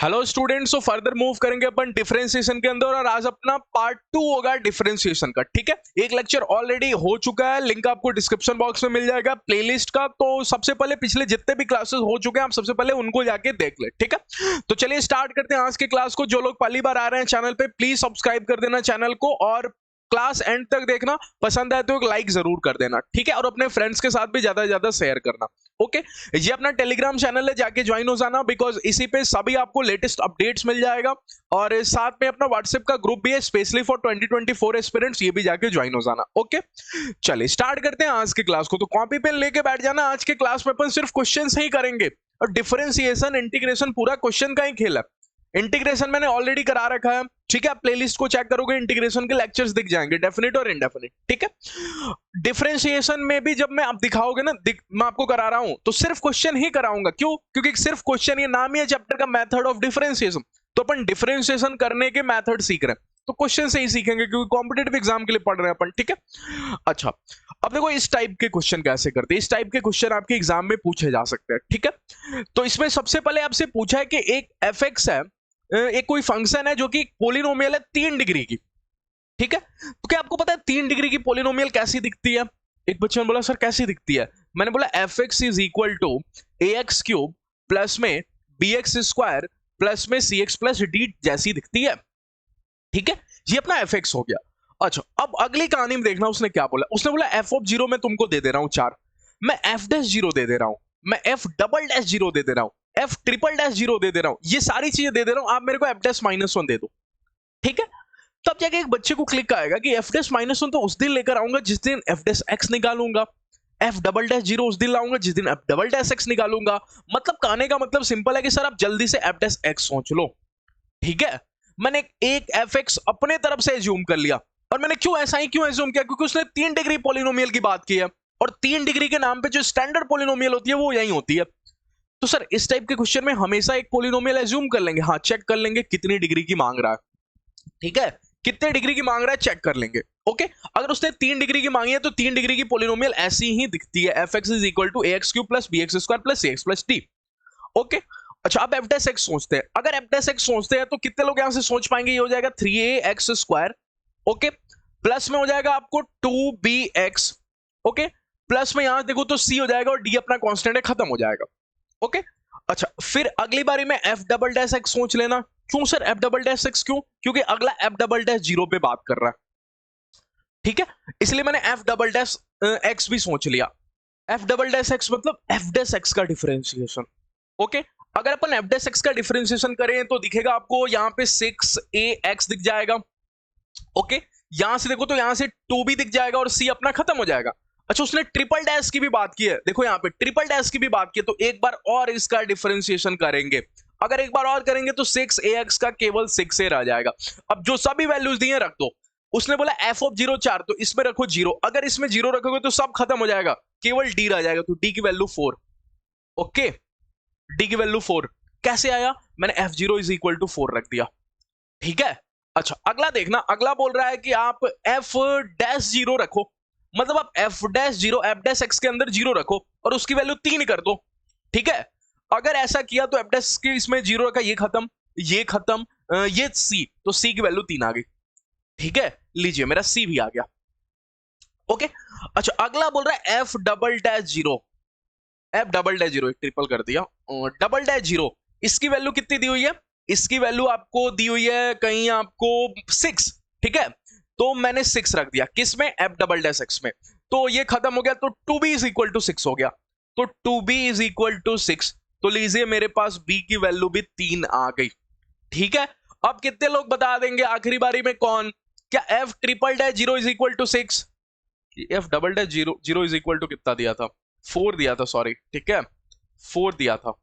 Hello students, तो further move करेंगे अपन differentiation के अंदर और आज अपना पार्ट 2 होगा डिफरेंशिएशन का। ठीक है, एक लेक्चर ऑलरेडी हो चुका है, लिंक आपको डिस्क्रिप्शन बॉक्स में मिल जाएगा प्लेलिस्ट का। तो सबसे पहले पिछले जितने भी क्लासेस हो चुके हैं आप सबसे पहले उनको जाके देख ले। ठीक है, तो चलिए स्टार्ट करते हैं आज के क्लास को। जो लोग पहली बार आ रहे हैं चैनल पे प्लीज सब्सक्राइब कर देना चैनल को और क्लास एंड तक देखना। पसंद आए तो एक लाइक जरूर कर देना। ठीक है, और अपने फ्रेंड्स के साथ भी ज्यादा से ज्यादा शेयर करना। ओके, ये अपना टेलीग्राम चैनल है, जाके ज्वाइन हो जाना बिकॉज इसी पे सभी आपको लेटेस्ट अपडेट्स मिल जाएगा। और साथ में अपना व्हाट्सएप का ग्रुप भी है स्पेशली फॉर 2024 एस्पिरेंट्स, ये भी जाके ज्वाइन हो जाना। ओके, चलिए स्टार्ट करते हैं आज की क्लास को। तो कॉपी पेन लेके बैठ जाना। आज के क्लास में अपन सिर्फ क्वेश्चंस ही करेंगे और डिफरेंशिएशन इंटीग्रेशन पूरा क्वेश्चन का ही खेल है। इंटीग्रेशन मैंने ऑलरेडी करा रखा है। ठीक है, प्लेलिस्ट को चेक करोगे इंटीग्रेशन के लेक्चर्स दिख जाएंगे, डेफिनेट और इनडेफिनेट। ठीक है, डिफरेंशिएशन में भी जब मैं आप दिखाओगे ना, मैं आपको करा रहा हूं तो सिर्फ क्वेश्चन ही कराऊंगा। क्यों? क्योंकि सिर्फ क्वेश्चन, ये नाम ही है चैप्टर का, मेथड ऑफ डिफरेंशिएशन। तो अपन डिफरेंशिएशन करने के मेथड सीख रहे हैं तो क्वेश्चन से ही सीखेंगे क्योंकि कॉम्पिटिटिव एग्जाम के लिए पढ़ रहे हैं अपन। ठीक है, अच्छा अब देखो इस टाइप के क्वेश्चन कैसे करते हैं। इस टाइप के क्वेश्चन आपके एग्जाम में पूछे जा सकते हैं। ठीक है, तो इसमें सबसे पहले आपसे पूछा है कि एक एफ है, एक कोई फंक्शन है जो कि पोलिनोमियल है 3 डिग्री की। ठीक है, तो क्या आपको पता है 3 डिग्री की पोलिनोमियल कैसी दिखती है? एक बच्चे ने बोला सर कैसी दिखती है? मैंने बोला F x is equal to A x cube plus में बी एक्स स्क्वायर प्लस में सी एक्स प्लस डी जैसी दिखती है। ठीक है, ये अपना एफ एक्स हो गया। अच्छा, अब अगली कहानी में देखना उसने क्या बोला। उसने बोला एफ ऑफ जीरो मैं तुमको दे दे रहा हूं 4, मैं एफ डैश जीरो दे दे रहा हूं, मैं एफ डबल डैश जीरो दे दे रहा हूं, एफ ट्रिपल डैश जीरो दे दे रहा हूं, ये सारी चीजें दे दे रहा हूं, आप मेरे को एफ डैश माइनस वन दे दो। ठीक है, तब जाके एक बच्चे को क्लिक आएगा कि एफ डैश माइनस वन तो उस दिन लेकर आऊंगा जिस दिन एफ डैश एक्स निकालूंगा, एफ डबल डैश जीरो उस दिन लाऊंगा जिस दिन एफ डबल डैश एक्स निकालूंगा। मतलब कहने का मतलब सिंपल है कि सर आप जल्दी से एफ डैश एक्स सोच लो। ठीक है, मैंने एक एफ एक्स अपने तरफ से एज्यूम कर लिया। और मैंने क्यों ऐसा ही क्यों एज्यूम किया? क्योंकि उसने 3 डिग्री पोलिनोमियल की बात की है और 3 डिग्री के नाम पे जो स्टैंडर्ड पोलिनोमियल होती है वो यही होती है। तो सर इस टाइप के क्वेश्चन में हमेशा एक पोलिनोमियल एज्यूम कर लेंगे। हाँ, चेक कर लेंगे कितनी डिग्री की मांग रहा है। ठीक है, कितने डिग्री की मांग रहा है चेक कर लेंगे। ओके, अगर उसने 3 डिग्री की मांगी है तो 3 डिग्री की पोलिनोमियल ऐसी ही दिखती है, f x is equal to A x cube plus b x square plus c x plus d. Okay, अच्छा अब एफ डैश एक्स सोचते हैं। अगर एफ डैश एक्स सोचते हैं तो कितने लोग यहां से सोच पाएंगे? ये हो जाएगा 3a x square. Okay, plus में हो जाएगा आपको 2bx। ओके, प्लस में यहां देखो तो c हो जाएगा और d अपना कांस्टेंट है, खत्म हो जाएगा। ओके, अच्छा फिर अगली बारी में एफ डबल डैश एक्स सोच लेना। क्यों sir F double dash x? क्यों? क्योंकि अगला एफ डबल डैश जीरो पे बात कर रहा है। ठीक है, इसलिए मैंने एफ डबल डैश एक्स भी सोच लिया। एफ डबल डैश एक्स मतलब एफ डैश एक्स का डिफरेंशिएशन। ओके, अगर अपन एफ डैश एक्स का डिफरेंशिएशन करें तो दिखेगा आपको यहाँ पे 6ax दिख जाएगा। ओके, यहां से देखो तो यहां से 2 भी दिख जाएगा और c अपना खत्म हो जाएगा। अच्छा, उसने ट्रिपल डैश की भी बात की है, देखो यहाँ पे ट्रिपल डैश की भी बात की है, तो एक बार और इसका डिफरेंशिएशन करेंगे। अगर एक बार और करेंगे तो 6ax का केवल 6a रह जाएगा। अब जो सभी वैल्यूज दिए रख दो। उसने बोला एफ ऑफ जीरो 4, तो इसमें रखो 0। अगर इसमें 0 रखोगे तो सब खत्म हो जाएगा, केवल d रह जाएगा, तो d की वैल्यू 4। ओके, d की वैल्यू 4 कैसे आया? मैंने f zero is equal to 4 रख दिया। ठीक है, अच्छा अगला देखना। अगला बोल रहा है कि आप एफ डैश जीरो रखो, मतलब आप F dash zero F dash x के अंदर 0 रखो और उसकी वैल्यू 3 कर दो। ठीक है, अगर ऐसा किया तो एफ डैश के इसमें 0 रखा, ये खत्म, ये खत्म, ये c, तो c की वैल्यू 3 आ गई। ठीक है, लीजिए मेरा c भी आ गया। ओके, अच्छा अगला बोल रहा है F double dash zero, F double dash zero, एक ट्रिपल कर दिया, डबल डैश जीरो, इसकी वैल्यू कितनी दी हुई है? इसकी वैल्यू आपको दी हुई है कहीं आपको 6। ठीक है, तो मैंने 6 रख दिया किसमें? एफ डबल डैश एक्स में। तो ये खत्म हो गया, तो 2b इज इक्वल टू 6 हो गया। तो 2b इज इक्वल टू 6, तो लीजिए मेरे पास b की वैल्यू भी 3 आ गई। ठीक है, अब कितने लोग बता देंगे आखिरी बारी में कौन? क्या f triple dash zero is equal to 6? F double dash zero is equal to कितना दिया था? 4 दिया था, सॉरी। ठीक है, 4 दिया था।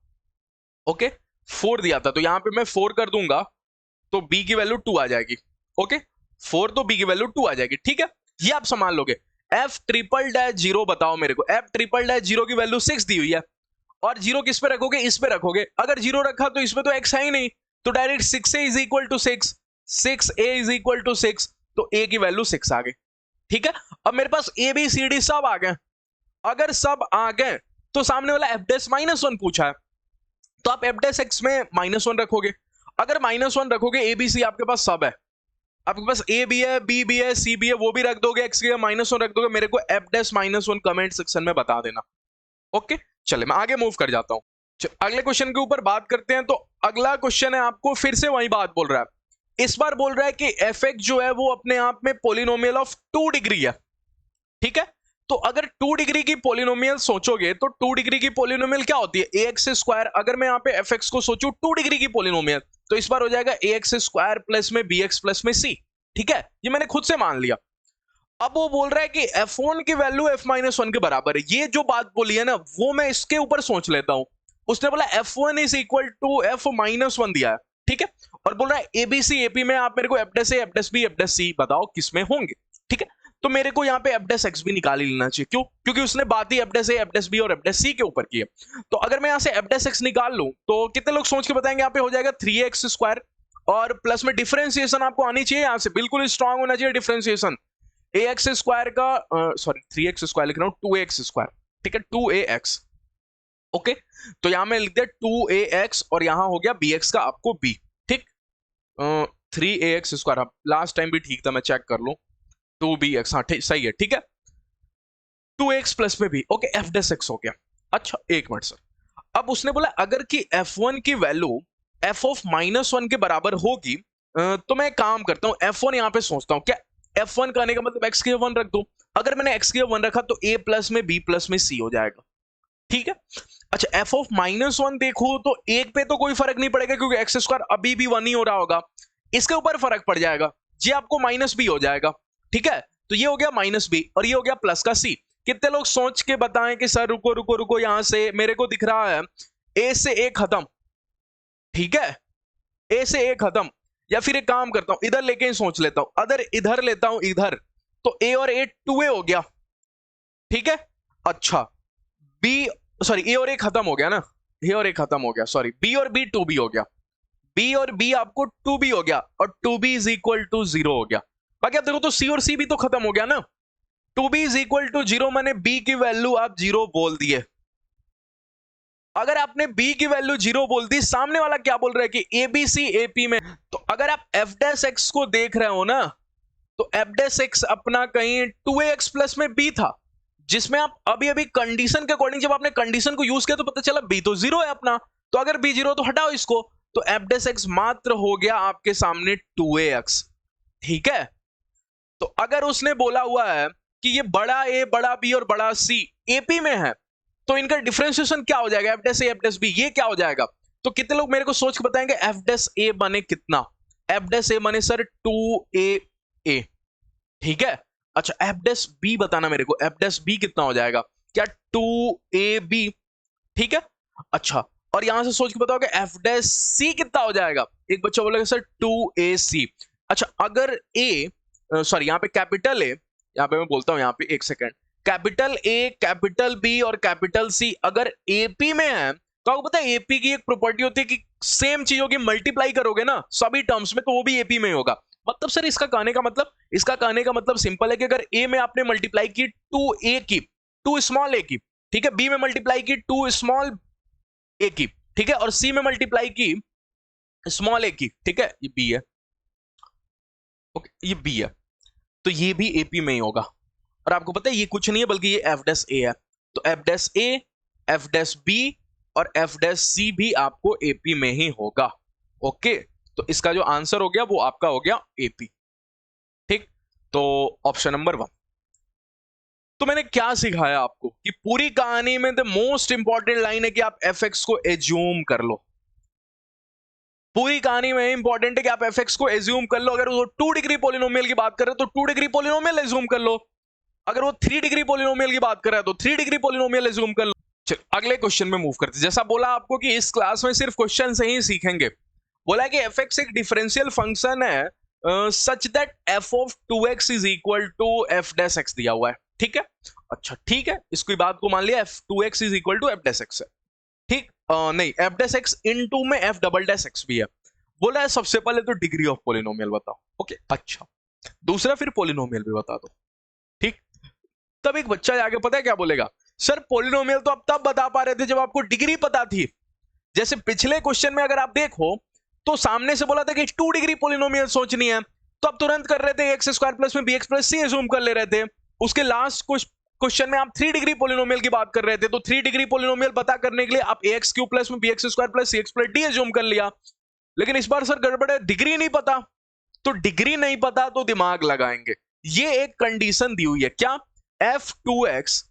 ओके, 4 दिया था, तो यहां पे मैं 4 कर दूंगा तो b की वैल्यू 2 आ जाएगी। ओके, 4 तो b की वैल्यू 2 आ जाएगी। ठीक है, ये आप संभाल लोगे। f ट्रिपल डैश जीरो बताओ मेरे को, f ट्रिपल डैश जीरो की वैल्यू 6 दी हुई है और 0 किस पे रखोगे? इस पे रखोगे। अगर 0 रखा तो इसमें तो x है ही नहीं, तो direct 6a is equal to 6, 6a is equal to 6, तो a की वैल्यू 6 आ गई। ठीक है, अब मेरे पास a b c d सब आ गए। अगर सब आ गए तो सामने वाला एफ डैश माइनस वन पूछा है, तो आप एफ डैश एक्स में -1 रखोगे। अगर -1 रखोगे ए बी सी आपके पास सब है, आपके पास ए भी है, बी भी है, सी भी है, वो भी रख दोगे, एक्स की -1 रख दोगे, मेरे को एफ डैश -1 कमेंट सेक्शन में बता देना। ओके चले मैं आगे मूव कर जाता हूं, अगले क्वेश्चन के ऊपर बात करते हैं। तो अगला क्वेश्चन है आपको फिर से वही बात बोल रहा है, इस बार बोल रहा है कि एफ एक्स जो है वो अपने आप में पोलिनोमियल ऑफ 2 डिग्री है, ठीक है। तो अगर 2 डिग्री की पोलिनोमियल सोचोगे तो 2 डिग्री की पोलिनोमियल क्या होती है, ए एक्स स्क्वायर। अगर मैं यहाँ पे एफ एक्स को सोचूं 2 डिग्री की पोलिनोमियल, तो इस बार हो जाएगा ए एक्स स्क्वायर प्लस में बी एक्स प्लस में सी, ठीक है, ये मैंने खुद से मान लिया। अब वो बोल रहा है कि f1 की वैल्यू f-1 के बराबर है, ये जो बात बोली है ना वो मैं इसके ऊपर सोच लेता हूं। उसने बोला f1 is equal to f-1 दिया है, ठीक है, और बोल रहा है एबीसी एपी में आप मेरे को F dash A F dash B F dash C बताओ किसमें होंगे, ठीक है। तो मेरे को यहाँ पे एफ डैश एक्स भी निकाल ही लेना चाहिए, क्यों, क्योंकि उसने बात ही F dash A F dash B और एफ डैश सी के ऊपर की है। तो अगर मैं यहाँ से एफ डैश एक्स निकाल लूं तो कितने लोग सोच के बताएंगे, यहाँ पे हो जाएगा 3x स्क्वायर और प्लस में डिफरेंशिएशन आपको आनी चाहिए, यहाँ से बिल्कुल स्ट्रांग होना चाहिए डिफरेंशिएशन। ए एक्स स्क्वायर का सॉरी 3x स्क्वायर लिख रहा हूं, 2x स्क्वायर, ठीक है, 2ax, ओके। तो यहां मैं लिख दिया 2ax और यहां हो गया bx का आपको b, ठीक, 3ax स्क्वायर, लास्ट टाइम भी ठीक था, मैं चेक कर लूं, 2bx, हाँ ठीक सही है, ठीक है, 2x प्लस में b, okay, f dash x हो गया। अच्छा एक मिनट सर, अब उसने बोला अगर कि f1 की वैल्यू f ऑफ -1 के बराबर होगी, तो मैं काम करता हूं f1 यहां पे सोचता हूं, क्या f1 का आने का मतलब x की 1 रख दो। अगर मैंने x की 1 रखा तो a प्लस में b प्लस में c हो जाएगा, ठीक है। अच्छा f ऑफ -1 देखो तो एक पे तो कोई फर्क नहीं पड़ेगा क्योंकि एक्स स्क्वायर अभी भी 1 ही हो रहा होगा, इसके ऊपर फर्क पड़ जाएगा, ये आपको -b हो जाएगा, ठीक है। तो ये हो गया -b और ये हो गया प्लस का c। कितने लोग सोच के बताएं कि सर रुको रुको रुको, यहां से मेरे को दिख रहा है a से a खत्म, ठीक है, a से a खत्म, या फिर एक काम करता हूं इधर लेके ही सोच लेता हूं, अगर इधर लेता हूं इधर, तो a और a 2a हो गया, ठीक है। अच्छा b सॉरी a और a खत्म हो गया ना, a और a खत्म हो गया, सॉरी b और b 2b हो गया, b और b आपको 2b हो गया और 2b इज इक्वल टू 0 हो गया। बाकी आप देखो तो c और c भी तो खत्म हो गया ना, 2b इज इक्वल टू 0 मैंने b की वैल्यू आप 0 बोल दिए। अगर आपने b की वैल्यू 0 बोल दी, सामने वाला क्या बोल रहा है कि एबीसी एपी में, तो अगर आप f डैश x को देख रहे हो ना, तो f डैश x अपना कहीं 2ax प्लस में b था, जिसमें आप अभी अभी कंडीशन के अकॉर्डिंग जब आपने कंडीशन को यूज किया तो पता चला b तो 0 है अपना, तो अगर b 0 तो हटाओ इसको, तो f डैश x मात्र हो गया आपके सामने 2ax, ठीक है। तो अगर उसने बोला हुआ है कि ये बड़ा a बड़ा b और बड़ा c एपी में है, तो इनका डिफरेंशिएशन क्या हो जाएगा, f dash A F dash b, ये क्या हो जाएगा। तो कितने लोग मेरे को सोच के बताएंगे एफ डैश ए बने कितना, एफ डैश ए बने सर 2a, ठीक है। अच्छा एफ डैश बी बताना मेरे को, एफ डैश बी कितना हो जाएगा, क्या 2ab, ठीक है। अच्छा और यहां से सोच के बताओगे एफ डैश सी कितना हो जाएगा, एक बच्चा बोलेगा सर 2ac। अच्छा अगर a सॉरी यहाँ पे कैपिटल ए, यहाँ पे मैं बोलता हूँ यहाँ पे एक second, capital a capital b और कैपिटल सी अगर एपी में है, तो आपको पता है एपी की एक प्रॉपर्टी होती है कि सेम चीजों की मल्टीप्लाई करोगे ना सभी टर्म्स में तो वो भी एपी में होगा। मतलब सर इसका कहने का मतलब सिंपल है कि अगर ए में आपने मल्टीप्लाई की 2a की, 2 स्मॉल ए की, ठीक है, बी में मल्टीप्लाई की 2 स्मॉल ए की, ठीक है, और सी में मल्टीप्लाई की स्मॉल ए की, ठीक है, ये बी है, ओके ये बी है, तो ये भी एपी में ही होगा। और आपको पता है ये कुछ नहीं है बल्कि ये एफ डैश ए है, तो एफ डैश ए, एफ डैश बी और एफ डैश सी भी आपको एपी में ही होगा, ओके। तो इसका जो आंसर हो गया वो आपका हो गया एपी, ठीक। तो ऑप्शन नंबर 1। तो मैंने क्या सिखाया आपको कि पूरी कहानी में द मोस्ट इंपॉर्टेंट लाइन है कि आप एफ एक्स को एज्यूम कर लो, पूरी कहानी में इंपॉर्टेंट है कि आप एफ एक्स को एज्यूम कर लो। अगर वो 2 डिग्री पोलिनोमियल की बात कर रहे हो तो 2 डिग्री पोलिनोमियल एज्यूम कर लो, अगर वो 3 डिग्री पोलिनोमियल की बात कर रहा है तो 3 डिग्री पोलिनोमियल एज्यूम कर लो। चल अगले क्वेश्चन में मूव करते हैं। जैसा बोला आपको कि इस क्लास में सिर्फ क्वेश्चन से ही सीखेंगे, बोला कि एफ एक्स एक डिफरेंशियल फंक्शन है such that f of 2x is equal to f dash x दिया हुआ है, ठीक है। अच्छा ठीक है, इसकी बात को मान लिया 2x is equal to f dash x है, ठीक, नहीं एफ डैश एक्स इनटू में एफ डबल डैश एक्स भी है। बोला है सबसे पहले तो डिग्री ऑफ पोलिनोमियल बताओ, ओके। अच्छा दूसरा फिर पोलिनोमियल भी बता दो, ठीक। तब एक बच्चा जाके पता है क्या बोलेगा, सर पोलिनोमियल तो आप तब बता पा रहे थे जब आपको डिग्री पता थी। जैसे पिछले क्वेश्चन में अगर आप देखो तो सामने से बोला था कि 2 डिग्री पोलिनोमियल सोचनी है, तो अब तुरंत कर रहे थे एक्स स्क्वायर प्लस में बी एक्स प्लस सी एज्यूम कर ले रहे थे। उसके लास्ट क्वेश्चन में आप 3 डिग्री पोलिनोमियल की बात कर रहे थे, तो 3 डिग्री पोलिनोमियल पता करने के लिए आप ए एक्स क्यूब प्लस में B x square plus c x plus D assume कर लिया। लेकिन इस बार सर गड़बड़ है, डिग्री नहीं पता। तो डिग्री नहीं पता तो दिमाग लगाएंगे। ये एक कंडीशन दी हुई है, क्या? f2x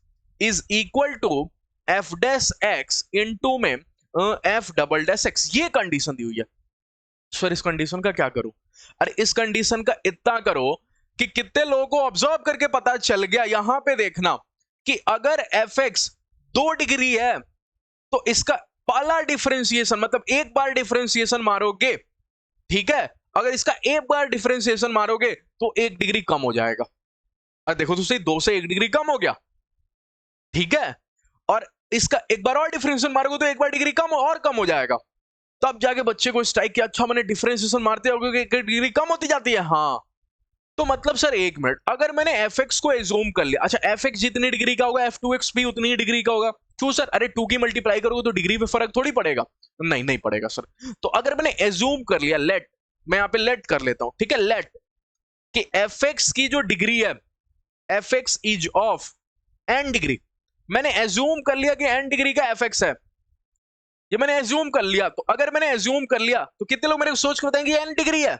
is equal to f dash x into में एफ डबल डैश एक्स, ये कंडीशन दी हुई है। सर इस कंडीशन का क्या करूं? अरे इस कंडीशन का इतना करो कि कितने लोगों को ऑब्जर्व करके पता चल गया। यहां पे देखना कि अगर fx 2 डिग्री है तो इसका पहला डिफरेंशिएशन, मतलब एक बार डिफरेंशिएशन मारोगे, ठीक है, अगर इसका एक बार डिफरेंशिएशन मारोगे तो 1 डिग्री कम हो जाएगा। अब देखो तो सही, 2 से 1 डिग्री कम हो गया, ठीक है, और इसका एक बार और डिफरेंशिएशन मारोगे तो एक बार डिग्री कम और कम हो जाएगा। तब जाके बच्चे को स्ट्राइक किया, अच्छा मैंने डिफरेंशिएशन मारते हो एक डिग्री कम होती जाती है। हाँ, तो मतलब सर एक मिनट, अगर मैंने fx को एज्यूम कर लिया, अच्छा fx जितनी डिग्री का होगा f2x भी उतनी ही डिग्री का होगा। क्यों सर? अरे 2 की मल्टीप्लाई करोगे तो डिग्री में फर्क थोड़ी पड़ेगा। नहीं पड़ेगा सर। तो अगर मैंने एज्यूम कर लिया, लेट, मैं यहां पे लेट कर लेता हूं, ठीक है, लेट कि fx की जो डिग्री है, fx is of n degree, मैंने एज्यूम कर लिया कि n डिग्री का fx है, ये मैंने एज्यूम कर लिया। तो अगर मैंने एज्यूम कर लिया तो कितने लोग मेरे को सोच के बताएंगे n डिग्री है,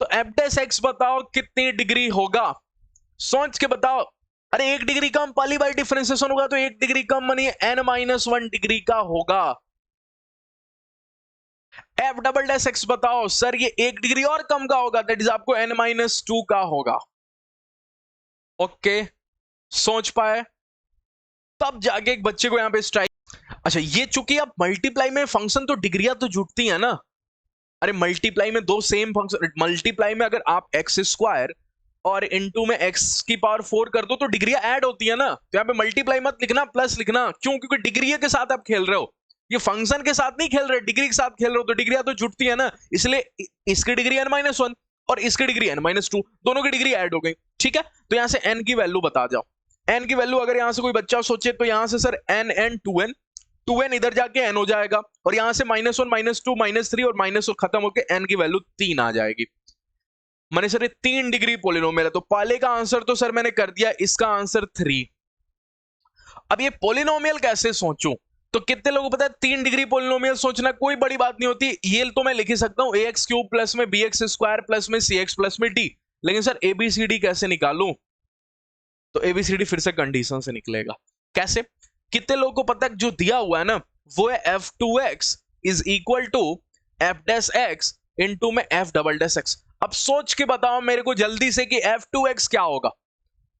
तो एफ डैश एक्स बताओ कितनी डिग्री होगा, सोच के बताओ। अरे 1 डिग्री कम पहली बार डिफरेंशिएशन होगा तो 1 डिग्री कम मानिए n-1 डिग्री का होगा। एफ डबल डैश एक्स बताओ सर ये 1 डिग्री और कम का होगा, दैट इज आपको n-2 का होगा। ओके, सोच पाए? तब जाके एक बच्चे को यहां पे स्ट्राइक। अच्छा, ये चूंकि आप मल्टीप्लाई में फंक्शन तो डिग्रियां तो जुटती है ना। अरे मल्टीप्लाई में 2 सेम फंक्शन, मल्टीप्लाई में अगर आप एक्स स्क्वायर और इनटू में एक्स की पावर 4 कर दो तो डिग्रियां ऐड होती है ना। तो यहाँ पे मल्टीप्लाई मत लिखना, प्लस लिखना। क्यों? क्योंकि डिग्री के साथ आप खेल रहे हो, ये फंक्शन के साथ नहीं खेल रहे, डिग्री के साथ खेल रहे हो, तो डिग्रियां तो जुटती है ना। इसलिए इसकी डिग्री n-1 और इसकी डिग्री n-2, दोनों की डिग्री ऐड हो गई, ठीक है। तो यहां से n की वैल्यू बता जाओ। n की वैल्यू अगर यहां से कोई बच्चा सोचे तो यहां से सर n 2n इधर जाके n हो जाएगा, और यहां से -1 -2 -3 और माइनस खत्म होके n की वैल्यू 3 आ जाएगी। मैंने सर ये 3 डिग्री पोलिनोमियल है, तो पहले का आंसर तो सर मैंने कर दिया, इसका आंसर 3। अब ये पोलिनोमियल कैसे सोचूं? तो कितने लोगों को पता है 3 डिग्री पोलिनोमियल सोचना कोई बड़ी बात नहीं होती। ये तो मैं लिख ही सकता हूं ax क्यूब प्लस में bx स्क्वायर प्लस में cx प्लस में d। लेकिन सर abcd कैसे निकालूं? तो abcd फिर से कंडीशन से निकलेगा। कैसे? कितने लोगों को पता है जो दिया हुआ है ना वो है f2x is equal to f dash x into में एफ डबल डैश एक्स। अब सोच के बताओ मेरे को जल्दी से कि f2x क्या होगा।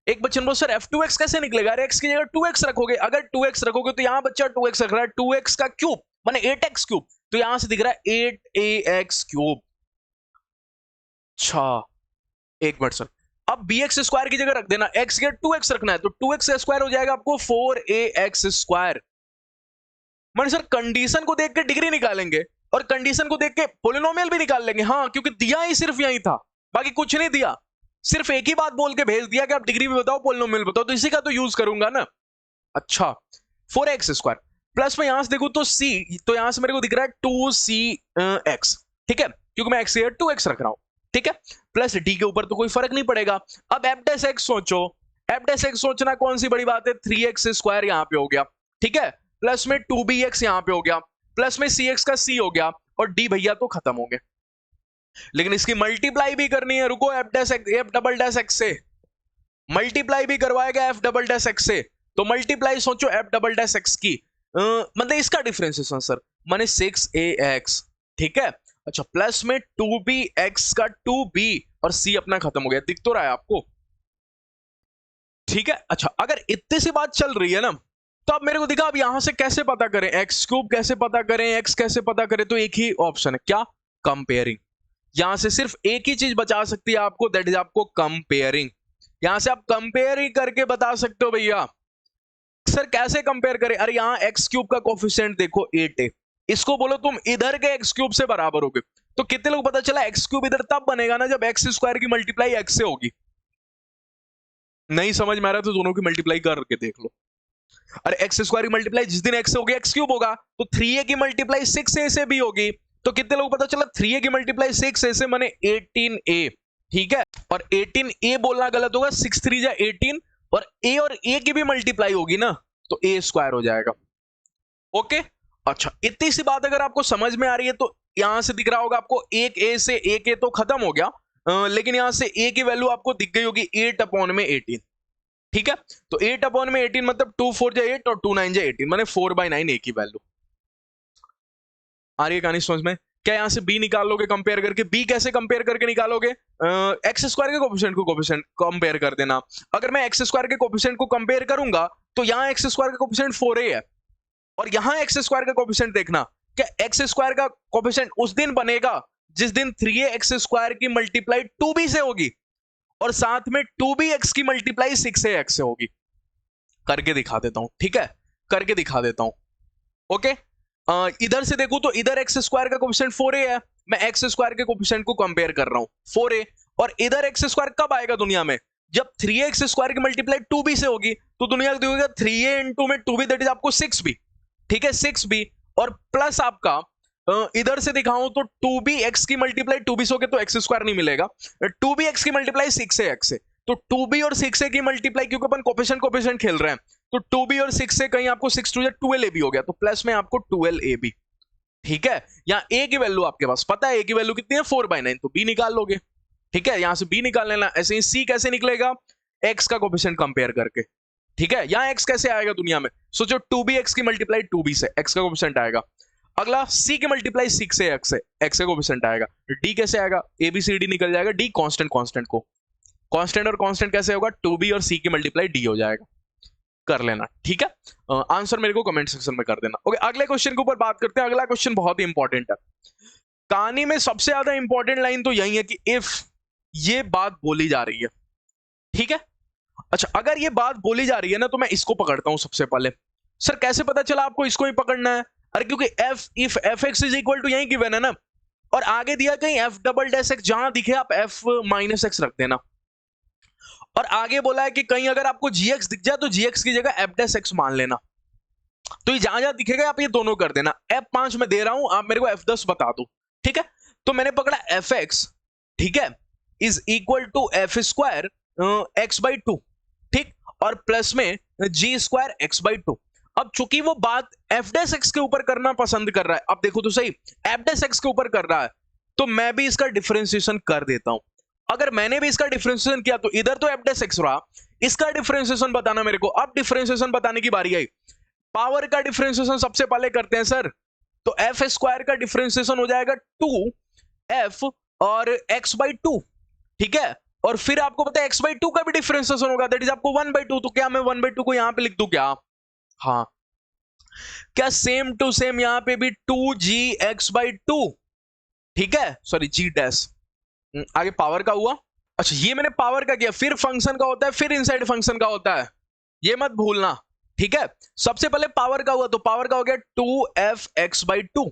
एक बच्चे ने बोला सर f2x कैसे निकलेगा? अरे x की जगह 2x रखोगे, अगर 2x रखोगे तो यहां बच्चा 2x रख रहा है, 2x का क्यूब माने 8x क्यूब, तो यहां से दिख रहा है 8ax क्यूब। अच्छा एक मिनट सर, अब bx स्क्वायर की जगह रख देना, x के 2x रखना है तो 2x का स्क्वायर हो जाएगा आपको 4ax स्क्वायर। मैंने सर कंडीशन को देख के डिग्री निकालेंगे और कंडीशन को देख के पोलिनोमियल भी निकाल लेंगे। हाँ, क्योंकि दिया ही सिर्फ यही था, बाकी कुछ नहीं दिया, सिर्फ एक ही बात बोल के भेज दिया कि आप डिग्री भी बताओ पोलिनोमियल बताओ, तो इसी का तो यूज करूंगा ना। अच्छा 4x स्क्वायर प्लस में यहां से देखूं तो c, तो यहां से मेरे को दिख रहा है 2cx, ठीक है, क्योंकि मैं x से 2x रख रहा हूं, ठीक है, प्लस d के ऊपर तो कोई फर्क नहीं पड़ेगा। अब f डैश x सोचो, f डैश x सोचना कौन सी बड़ी बात है, 3x स्क्वायर यहां पे हो गया, ठीक है, प्लस में 2bx यहां पे हो गया, प्लस में cx का c हो गया, और d भैया तो खत्म हो गए। लेकिन इसकी मल्टीप्लाई भी करनी है, रुको, एफ डबल डैश एक्स से मल्टीप्लाई भी करवाएगा, एफ डबल डैश एक्स से। तो मल्टीप्लाई सोचो एफ डबल डैश एक्स की, मतलब इसका डिफरेंशिएशन सर माने 6ax, ठीक है। अच्छा प्लस में 2bx का 2b, और c अपना खत्म हो गया, दिख तो रहा है आपको, ठीक है। अच्छा अगर इतनी सी बात चल रही है ना, तो अब मेरे को दिखा अब यहां से कैसे पता करें, एक्स क्यूब कैसे पता करें, एक्स कैसे पता करें, तो एक ही ऑप्शन है, क्या? कंपेयरिंग। यहां से सिर्फ एक ही चीज बचा सकती है आपको, दैट इज आपको कंपेयरिंग। यहां से आप कंपेयर ही करके बता सकते हो भैया। सर कैसे कंपेयर करें? अरे यहां एक्स क्यूब का कोफिशिएंट देखो 8 है, इसको बोलो तुम इधर के एक्स क्यूब से बराबर होगे, तो कितने लोग पता चला एक्स क्यूब इधर तब बनेगा ना जब एक्स स्क्वायर की मल्टीप्लाई एक्स से होगी। नहीं समझ में आ रहा तो दोनों की मल्टीप्लाई करके देख लो। अरे एक्स स्क्वायर की मल्टीप्लाई जिस दिन एक्स से होगी एक्स क्यूब होगा, तो 3a की मल्टीप्लाई 6a से भी होगी, तो कितने लोग पता चला 3a की मल्टीप्लाई 6a से माने 18a, ठीक है। और 18a बोलना गलत होगा, 6 3 जा 18, और a की भी मल्टीप्लाई होगी ना तो a स्क्वायर हो जाएगा। ओके, अच्छा इतनी सी बात अगर आपको समझ में आ रही है तो यहां से दिख रहा होगा आपको एक a से एक a तो खत्म हो गया, लेकिन यहां से a की वैल्यू आपको दिख गई होगी 8 अपॉन में 18, ठीक है। तो 8 अपॉन में 18 मतलब 2 4 जा 8 और 2 9 जा 18 माने 4/9 a की वैल्यू आ रही है कहानी समझ में। क्या यहां से b निकाल लोगे कंपेयर करके? b कैसे कंपेयर करके निकालोगे? एक्स स्क्वायर के कोफिशिएंट को कोफिशिएंट कंपेयर कर देना। अगर मैं एक्स स्क्वायर के कोफिशिएंट को कंपेयर करूंगा तो यहां एक्स स्क्वायर का कोफिशिएंट 4a है, और यहां एक्स स्क्वायर का कोफिशिएंट देखना, क्या एक्स स्क्वायर का कोफिशिएंट उस दिन बनेगा जिस दिन 3a एक्स स्क्वायर की मल्टीप्लाई 2b से होगी, और साथ में 2b एक्स की मल्टीप्लाई 6a एक्स से होगी। करके दिखा देता हूं, ठीक है, करके दिखा देता हूं। ओके, इधर से देखूं तो इधर एक्स स्क्वायर का कोफिशिएंट 4a है, मैं एक्स स्क्वायर के कोफिशिएंट को कंपेयर कर रहा हूं 4a, और इधर एक्स स्क्वायर कब आएगा दुनिया में? जब 3a एक्स स्क्वायर की मल्टीप्लाई 2b से होगी, तो दुनिया देखोगे 3a इंटू में 2b दैट इज आपको 6b, ठीक है 6b, और प्लस आपका इधर से दिखाऊं तो 2b एक्स की मल्टीप्लाई 2b से होगे तो एक्स स्क्वायर नहीं मिलेगा, 2b एक्स की मल्टीप्लाई 6a एक्स से, तो 2b और 6a की मल्टीप्लाई क्योंकि अपन कोफिशिएंट खेल रहे हैं, तो 2b और 6 से कहीं आपको 6 2 12ab हो गया, तो प्लस में आपको 12ab, ठीक है। यहाँ a की वैल्यू आपके पास पता है, a की वैल्यू कितनी है 4/9, तो b निकाल लोगे, ठीक है, यहां से b निकाल लेना। ऐसे ही c कैसे निकलेगा? x का कोफिशिएंट कंपेयर करके, ठीक है। यहां x कैसे आएगा दुनिया में? सोचो 2b x की मल्टीप्लाई 2b से x का कोफिशिएंट आएगा, अगला c की मल्टीप्लाई 6 x से x का कोफिशिएंट आएगा, d कैसे आएगा? a b c d निकल जाएगा, d कांस्टेंट को, कांस्टेंट और कांस्टेंट कैसे होगा? 2b और c की मल्टीप्लाई d हो जाएगा, कर लेना, ठीक है। आंसर मेरे को कमेंट सेक्शन में कर देना। ओके, अगले क्वेश्चन के ऊपर बात करते हैं। अगला क्वेश्चन बहुत ही इंपॉर्टेंट है, कहानी में सबसे ज्यादा इंपॉर्टेंट लाइन तो यही है कि इफ ये बात बोली जा रही है, ठीक है। अच्छा, अगर ये बात बोली जा रही है ना तो मैं इसको पकड़ता हूं सबसे पहले। सर कैसे पता चला आपको इसको ही पकड़ना है? अरे क्योंकि if f x is equal to यही गिवन है ना, और आगे दिया कहीं एफ डबल डैश एक्स, जहां दिखे आप एफ माइनस एक्स रख देना, और आगे बोला है कि कहीं अगर आपको gx दिख जाए तो gx की जगह f डैश x मान लेना, तो ये जहां जहां दिखेगा आप ये दोनों कर देना। f5 में दे रहा हूं, आप मेरे को f10 बता दो, ठीक है। तो मैंने पकड़ा fx, ठीक है, is equal to f square x/2, ठीक, और प्लस में g स्क्वायर x/2। अब चूंकि वो बात f डैश x के ऊपर करना पसंद कर रहा है, अब देखो तो सही, f डैश x के ऊपर कर रहा है, तो मैं भी इसका डिफरेंशिएशन कर देता हूं। अगर मैंने भी इसका डिफरेंशिएशन किया तो इधर तो f डैश x रहा, इसका डिफरेंशिएशन बताना मेरे को। अब डिफरेंशिएशन बताने की बारी आई, पावर का डिफरेंशिएशन सबसे पहले करते हैं सर। तो एफ स्क्वायर का डिफरेंशिएशन हो जाएगा 2f और x/2, ठीक है, और फिर आपको पता है x/2 का भी डिफरेंशिएशन होगा, दैट इज आपको 1/2। तो क्या मैं 1/2 को यहां पे लिख दूं क्या? हाँ, क्या सेम टू सेम यहां पे भी 2gx/2, ठीक है, सॉरी g डैश, आगे पावर का हुआ। अच्छा, ये मैंने पावर का किया, फिर फंक्शन का होता है, फिर इनसाइड फंक्शन का होता है, ये मत भूलना, ठीक है। सबसे पहले पावर का हुआ तो पावर का हो गया 2fx/2,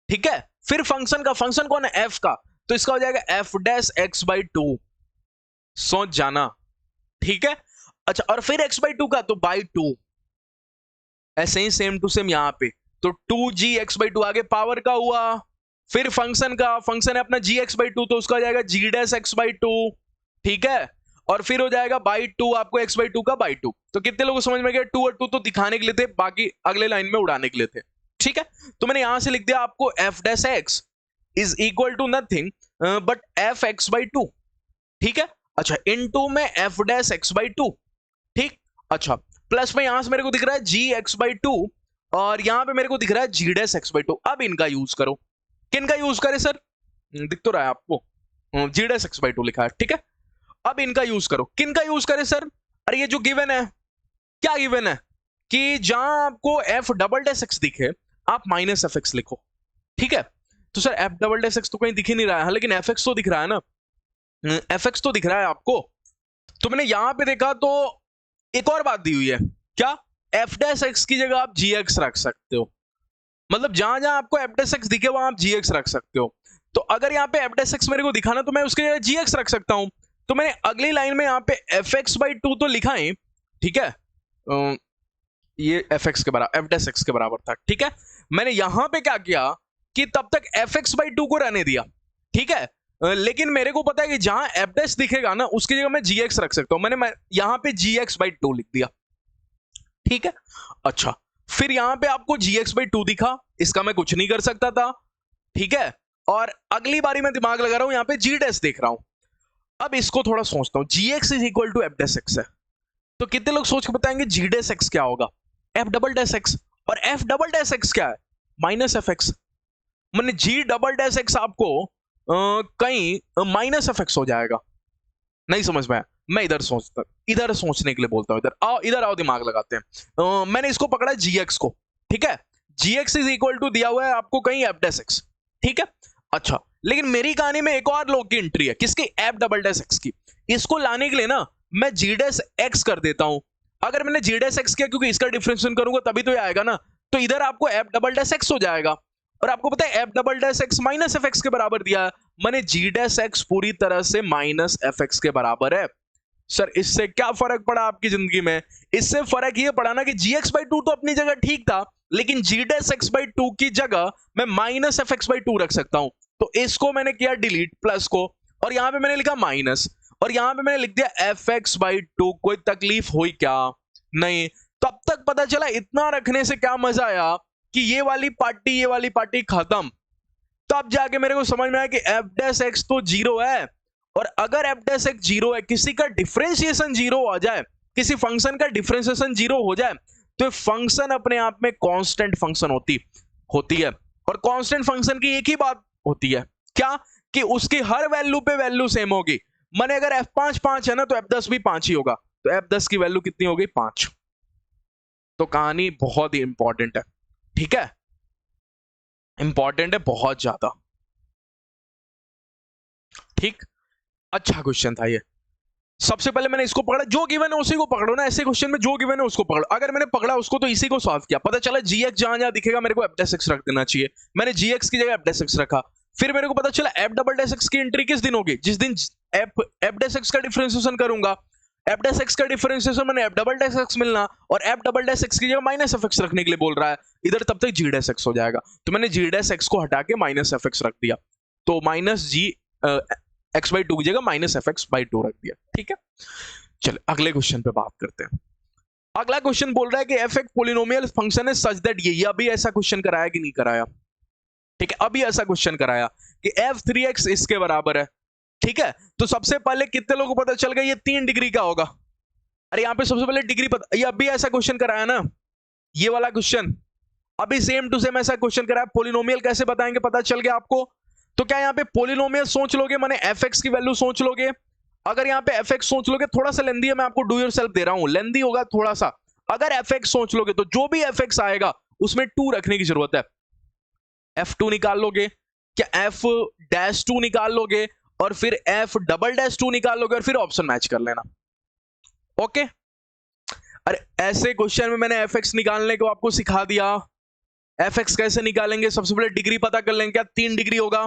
ठीक है, फिर फंक्शन का, फंक्शन कौन है? f का, तो इसका हो जाएगा f डैश x/2, सोच जाना, ठीक है। अच्छा, और फिर x/2 का तो बाई 2, ऐसे ही सेम टू सेम यहां पे, तो 2gx/2 आगे पावर का हुआ, फिर फंक्शन का, फंक्शन है अपना gx/2, तो उसका हो जाएगा g डैश x/2, ठीक है, और फिर हो जाएगा बाई 2 आपको x/2 का बाई 2। तो कितने लोगों को समझ में गया? 2 और 2 तो दिखाने के लिए थे, बाकी अगले लाइन में उड़ाने के लिए थे, ठीक है। तो मैंने यहां से लिख दिया आपको f dash x is equal to nothing but f x/2, ठीक है। अच्छा, इनटू में f डैश x/2, ठीक। अच्छा, प्लस में यहां से मेरे को दिख रहा है gx/2, और यहां पे मेरे को दिख रहा है g डैश x/2। अब इनका यूज करो, किनका यूज करे सर? दिख तो रहा है आपको, g डैश x/2 लिखा है, ठीक है। अब इनका यूज करो, किनका यूज करे सर? अरे ये जो गिवन है, क्या गिवन है कि जहां आपको f डबल डैश x दिखे आप माइनस fx लिखो, ठीक है। तो sir f double dash x तो कहीं दिख ही नहीं रहा है, लेकिन fx तो दिख रहा है ना, fx तो दिख रहा है आपको। तो मैंने यहां पे देखा तो एक और बात दी हुई है, क्या? f डैश x की जगह आप gx रख सकते हो, मतलब जहां जहां आपको f डैश x दिखे वहां आप gx रख सकते हो। तो अगर यहाँ पे f डैश x मेरे को दिखाना तो मैं उसके जगह gx रख सकता हूं। तो मैंने अगली लाइन में यहाँ पे fx/2 तो लिखा है, ठीक है, ये fx के बराबर, f डैश x के बराबर था, ठीक है। मैंने यहां पे क्या किया, कि तब तक fx/2 को रहने दिया, ठीक है। लेकिन मेरे को पता है कि जहां f डैश दिखेगा ना उसकी जगह मैं gx रख सकता हूं, मैंने यहां पे gx/2 लिख दिया, ठीक है। अच्छा, फिर यहां पे आपको gx/2 दिखा, इसका मैं कुछ नहीं कर सकता था, ठीक है। और अगली बारी मैं दिमाग लगा रहा हूं, यहां पे g डैश देख रहा हूं। अब इसको थोड़ा सोचता हूं, gx is equal to f dash x है, तो कितने लोग सोच के बताएंगे g डैश x क्या होगा? f डबल डैश x, और f डबल डैश x क्या है? Minus fx। मैंने g डबल डैश x आपको कहीं माइनस fx हो जाएगा, नहीं समझ में आया? मैं इधर सोचने के लिए बोलता हूं, इधर आओ दिमाग लगाते हैं। मैंने इसको पकड़ा gx को, ठीक है। gx इज इक्वल टू दिया हुआ है आपको कहीं f डैश x, ठीक है। अच्छा, लेकिन मेरी कहानी में एक और लोग की एंट्री है, किसकी? f डबल डैश x की। इसको लाने के लिए ना मैं g डैश x कर देता हूं। अगर मैंने g डैश x किया, क्योंकि इसका डिफरेंशिएशन करूंगा तभी तो ये आएगा ना, तो इधर आपको f डबल डैश x हो जाएगा। और आपको पता है f double dash x minus fx के बराबर दिया है, मैंने g डैश x पूरी तरह से माइनस fx के बराबर है। सर इससे क्या फर्क पड़ा आपकी जिंदगी में? इससे फर्क ये पड़ा ना कि gx/2 तो अपनी जगह ठीक था, लेकिन g डैश x/2 की जगह मैं माइनस fx/2 रख सकता हूं। तो इसको मैंने किया डिलीट, प्लस को, और यहां पे मैंने लिखा माइनस, और यहां पे मैंने लिख दिया fx/2। कोई तकलीफ हुई क्या? नहीं। तब तक पता चला इतना रखने से क्या मजा आया कि ये वाली पार्टी खत्म। तब जाके मेरे को समझ में आया कि f डैश x तो 0 है, और अगर f डैश x 0 है, किसी का डिफरेंशिएशन 0 हो जाए, किसी फंक्शन का डिफरेंशिएशन 0 हो जाए, तो फंक्शन अपने आप में कांस्टेंट फंक्शन होती है। और कांस्टेंट फंक्शन की एक ही बात होती है, क्या? कि उसकी हर वैल्यू पे वैल्यू सेम होगी। माने अगर f5 5 है ना, तो f10 भी 5 ही होगा, तो f10 की वैल्यू कितनी हो गई? 5। तो कहानी बहुत ही इंपॉर्टेंट है, ठीक है, इंपॉर्टेंट है बहुत ज्यादा, ठीक। अच्छा क्वेश्चन था ये। सबसे पहले मैंने इसको पकड़ा, जो गिवन है उसी को पकड़ो ना, ऐसे क्वेश्चन में जो गिवन है उसको पकड़ो। अगर मैंने पकड़ा उसको तो इसी को सॉल्व किया, पता चला gx जहां जहां दिखेगा मेरे को f डैश x रख देना चाहिए, मैंने gx की जगह f डैश x रखा। फिर मेरे को पता चला f डबल डैश x की एंट्री किस दिन होगी? जिस दिन f डैश x का डिफरेंशिएशन करूंगा। f डैश x का डिफरेंशिएशन मैंने f डबल डैश x मिलना, और f डबल डैश x की जगह माइनस fx रखने के लिए बोल रहा है इधर, तब तक g डैश x हो जाएगा। तो मैंने g डैश x को हटा के माइनस fx रख दिया, तो माइनस g x/2 की जगह माइनस fx/2 रख दिया, ठीक है। चलो अगले क्वेश्चन पे बात करते हैं। अगला क्वेश्चन बोल रहा है कि f एक पोलिनोमियल फंक्शन है सच दैट ये अभी ऐसा क्वेश्चन कराया कि नहीं कराया? ठीक है, अभी ऐसा क्वेश्चन कराया कि f3x इसके बराबर है, ठीक है। तो सबसे पहले कितने लोगों को पता चल गया ये 3 डिग्री का होगा? अरे यहाँ पे सबसे पहले डिग्री पता, ये अभी ऐसा क्वेश्चन कराया ना, ये वाला क्वेश्चन अभी सेम टू सेम ऐसा क्वेश्चन कराया। पोलिनोमियल कैसे बताएंगे? पता चल गया आपको। तो क्या यहाँ पे पोलिनोमियल सोच लोगे, माने fx की वैल्यू सोच लोगे? अगर यहाँ पे fx सोच लोगे, थोड़ा सा लेंदी है, मैं आपको डू योरसेल्फ दे रहा हूं, लेंदी होगा थोड़ा सा। अगर fx सोच लोगे तो जो भी fx आएगा उसमें 2 रखने की जरूरत है। f2 निकाल लोगे क्या? f डैश 2 निकाल लोगे, और फिर f डबल डैश 2 निकाल लोगे, और फिर ऑप्शन मैच कर लेना। ओके, अरे ऐसे क्वेश्चन में मैंने fx निकालने को आपको सिखा दिया। fx कैसे निकालेंगे? सबसे पहले डिग्री पता कर लेंगे, क्या 3 डिग्री होगा,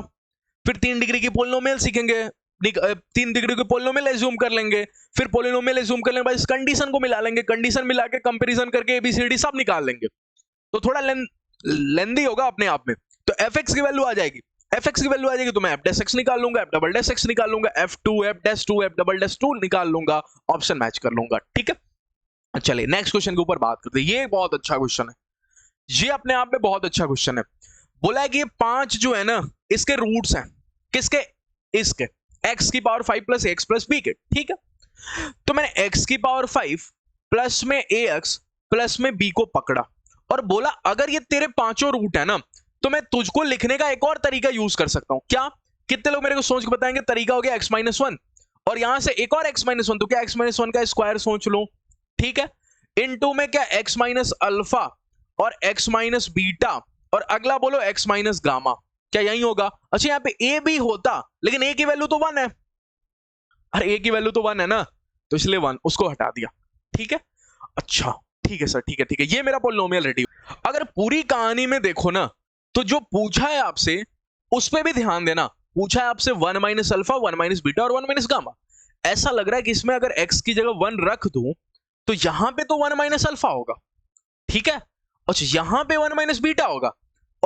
फिर 3 डिग्री की पोलिनोमियल सीखेंगे, 3 डिग्री की पोलिनोमियल एज्यूम कर लेंगे, फिर पोलिनोमियल एज्यूम करने के बाद इस कंडीशन को मिला लेंगे, कंडीशन मिला के कंपैरिजन करके एबीसीडी सब निकाल लेंगे। तो थोड़ा लेंदी होगा अपने आप में। तो fx की वैल्यू आ जाएगी, fx की वैल्यू आ जाएगी तो मैं f डैश x निकाल लूंगा, f डबल डैश x निकाल लूंगा, f2 f dash 2 f double dash 2 निकाल लूंगा, ऑप्शन मैच कर लूंगा, ठीक है। चलिए नेक्स्ट क्वेश्चन के ऊपर बात करते हैं। ये बहुत अच्छा क्वेश्चन है, ये अपने आप में बहुत अच्छा क्वेश्चन है। बोला है कि ये 5 जो है ना इसके रूट्स हैं, किसके? इसके, x की power 5 plus x plus b के, ठीक है। तो मैंने x की पावर 5 प्लस में ax प्लस में b को पकड़ा, और बोला अगर ये तेरे पांचों रूट है ना, तो मैं तुझको लिखने का एक और तरीका यूज कर सकता हूं। क्या? कितने लोग मेरे को सोच के बताएंगे? तरीका हो गया x-1, और यहां से एक और x-1, तो क्या x-1 का स्क्वायर सोच लो, ठीक है। इनटू में क्या? x माइनस अल्फा और x माइनस बीटा, और अगला बोलो x माइनस गामा, क्या यही होगा? अच्छा यहाँ पे a भी होता, लेकिन a की वैल्यू तो 1 है, अरे a की वैल्यू तो 1 है ना, तो इसलिए 1 उसको हटा दिया, ठीक है। अच्छा ठीक है सर, ठीक है ठीक है, ये मेरा पोलिनोमियल रेडी। अगर पूरी कहानी में देखो ना, तो जो पूछा है आपसे उस पर भी ध्यान देना। पूछा है आपसे 1 माइनस अल्फा, 1 माइनस बीटा और 1 माइनस गामा। ऐसा लग रहा है कि इसमें अगर x की जगह 1 रख दूं तो यहां पे तो 1 माइनस अल्फा होगा, ठीक है। अच्छा यहां पे 1 माइनस बीटा होगा,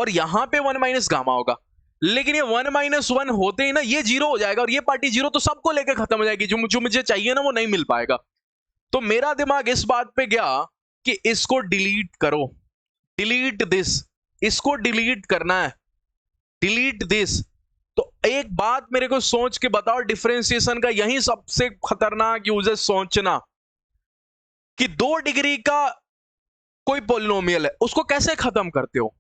और यहां पे 1 माइनस गामा होगा, लेकिन ये 1 माइनस 1 होते ही ना ये 0 हो जाएगा और ये पार्टी 0 तो सबको लेकर खत्म हो जाएगी, जो मुझे चाहिए ना वो नहीं मिल पाएगा। तो मेरा दिमाग इस बात पे गया कि इसको डिलीट करो, डिलीट दिस, इसको डिलीट करना है, डिलीट दिस। तो एक बात मेरे को सोच के बताओ, डिफरेंशिएशन का यही सबसे खतरनाक यूज है, सोचना कि 2 डिग्री का कोई पॉलिनोमियल है उसको कैसे खत्म करते हो,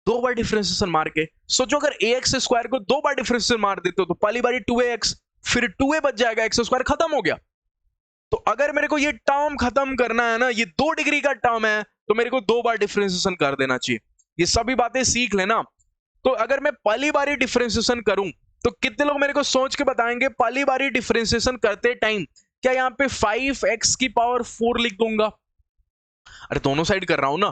2 बार डिफरेंशिएशन मार के। सोचो अगर ax स्क्वायर को 2 बार डिफरेंशिएशन मार देते हो तो पहली बारी 2ax, फिर 2a बच जाएगा, x स्क्वायर खत्म हो गया। तो अगर मेरे को ये टर्म खत्म करना है ना, ये 2 डिग्री का टर्म है, तो मेरे को 2 बार डिफरेंशिएशन कर देना चाहिए। ये सभी बातें सीख लेना। तो अगर मैं पहली बारी डिफरेंशिएशन करूं तो कितने लोग मेरे को सोच के बताएंगे पहली बारी डिफरेंशिएशन करते टाइम क्या यहां पे 5x की पावर 4 लिख दूंगा? अरे दोनों साइड कर रहा हूं ना,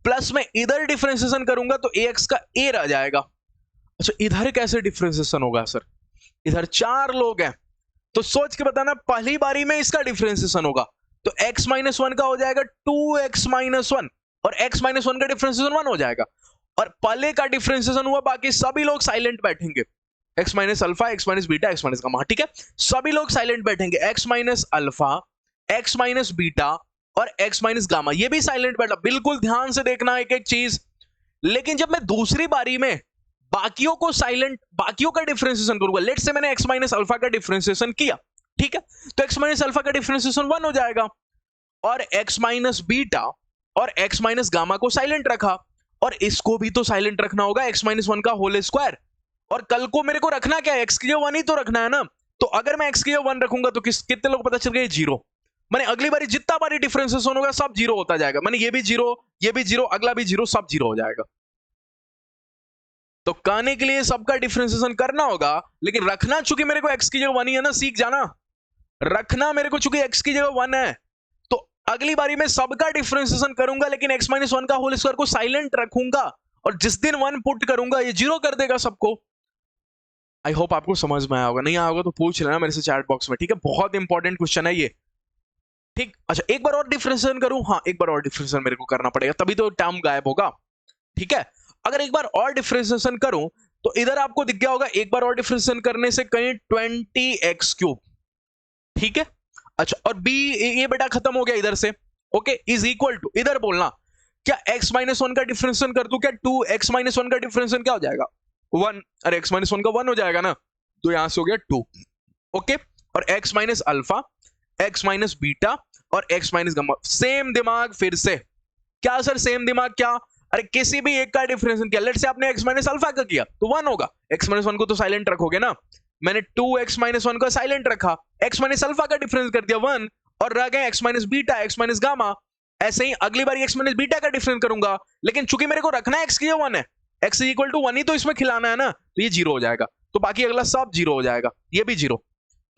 प्लस में इधर डिफरेंशिएशन करूंगा तो ax का a रह जाएगा। अच्छा इधर कैसे डिफरेंशिएशन होगा सर? इधर 4 लोग हैं, तो सोच के बताना पहली बारी में इसका डिफरेंशिएशन होगा तो x माइनस 1 का हो जाएगा 2x माइनस 1 और x माइनस 1 का डिफरेंशिएशन 1 हो जाएगा। और पहले का डिफरेंशिएशन हुआ, बाकी सभी लोग साइलेंट बैठेंगे, x minus alpha, x minus beta, x minus gamma, ठीक है, सभी लोग साइलेंट बैठेंगे, x minus alpha, x minus beta और x माइनस गामा, ये भी साइलेंट बैठा। बिल्कुल ध्यान से देखना एक एक चीज। लेकिन जब मैं दूसरी बारी में बाकियों को साइलेंट, बाकियों का डिफरेंशिएशन करूंगा, लेट्स से मैंने x माइनस अल्फा का डिफरेंशिएशन किया, ठीक है, तो x माइनस अल्फा का डिफरेंशिएशन 1 हो जाएगा और x माइनस बीटा और x माइनस गामा को साइलेंट रखा और इसको भी तो साइलेंट रखना होगा, x माइनस 1 का होल स्क्वायर। और कल को मेरे को रखना क्या है, x की जगह 1 ही तो रखना है ना। तो अगर मैं x की जगह 1 रखूंगा तो कितने लोग पता चल गए 0। मैंने अगली बारी जितना बारी डिफरेंशिएशन होगा सब 0 होता जाएगा, मैंने ये भी 0, ये भी 0, अगला भी 0, सब 0 हो जाएगा। तो कहने के लिए सबका डिफरेंशिएशन करना होगा, लेकिन रखना चूंकि मेरे को x की जगह 1 ही है ना, सीख जाना, रखना मेरे को चूंकि x की जगह 1 है तो अगली बारी में सबका डिफरेंशिएशन करूंगा, लेकिन x माइनस 1 का होल स्क्वायर को साइलेंट रखूंगा और जिस दिन 1 पुट करूंगा ये 0 कर देगा सबको। आई होप आपको समझ में आया होगा, नहीं आया होगा तो पूछ लेना मेरे से चैट बॉक्स में, ठीक है, बहुत इंपॉर्टेंट क्वेश्चन है ये, ठीक। अच्छा एक बार और डिफरेंशिएशन करूं, हाँ एक बार और डिफरेंशिएशन मेरे को करना पड़ेगा तभी तो टर्म गायब होगा, ठीक है। अगर एक बार और डिफरेंशिएशन करूं तो इधर आपको दिख गया होगा एक बार और डिफरेंशिएशन करने से कहीं 20x क्यूब, ठीक है। अच्छा और b ये बेटा खत्म हो गया इधर से, ओके, इज इक्वल टू, इधर बोलना क्या x माइनस 1 का डिफरेंशिएशन कर दूं क्या, 2x माइनस 1 का डिफरेंशिएशन क्या हो जाएगा 1, अरे x माइनस 1 का 1 हो जाएगा ना, तो यहां से हो गया 2, ओके। और x minus alpha, x minus beta और x माइनस गामा, सेम दिमाग फिर से, क्या सर सेम दिमाग क्या, अरे किसी भी एक का डिफरेंशिएशन किया, लेट्स से आपने x माइनस अल्फा का किया तो 1 होगा, x माइनस 1 को तो साइलेंट रखोगे ना, मैंने 2x माइनस 1 को साइलेंट रखा, x माइनस अल्फा का डिफरेंस कर दिया 1 और रह गए x minus beta, x minus gamma. ऐसे ही अगली बार x माइनस बीटा का डिफरेंस करूंगा, लेकिन चूंकि मेरे को रखना है x की जगह 1 है, x इक्वल टू 1 ही तो इसमें खिलाना है ना, तो ये 0 हो जाएगा, तो बाकी अगला सब 0 हो जाएगा, ये भी 0,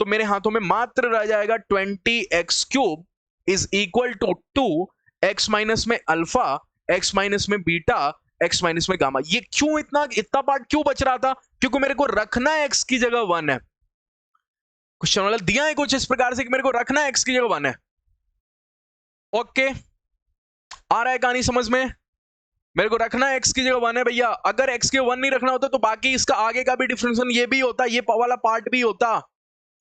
तो मेरे हाथों में मात्र रह जाएगा 20x cube is equal to 2x minus में अल्फा, x माइनस में बीटा, x माइनस में गामा। ये क्यों इतना पार्ट क्यों बच रहा था, क्योंकि मेरे को रखना है x की जगह 1 है, क्वेश्चन वाला दिया है कुछ इस प्रकार से कि मेरे को रखना है x की जगह 1 है, ओके, आ रहा है कहानी समझ में, मेरे को रखना है x की जगह 1 है भैया। अगर x की 1 नहीं रखना होता तो बाकी इसका आगे का भी डिफरेंशिएशन ये भी होता, ये वाला पार्ट भी होता,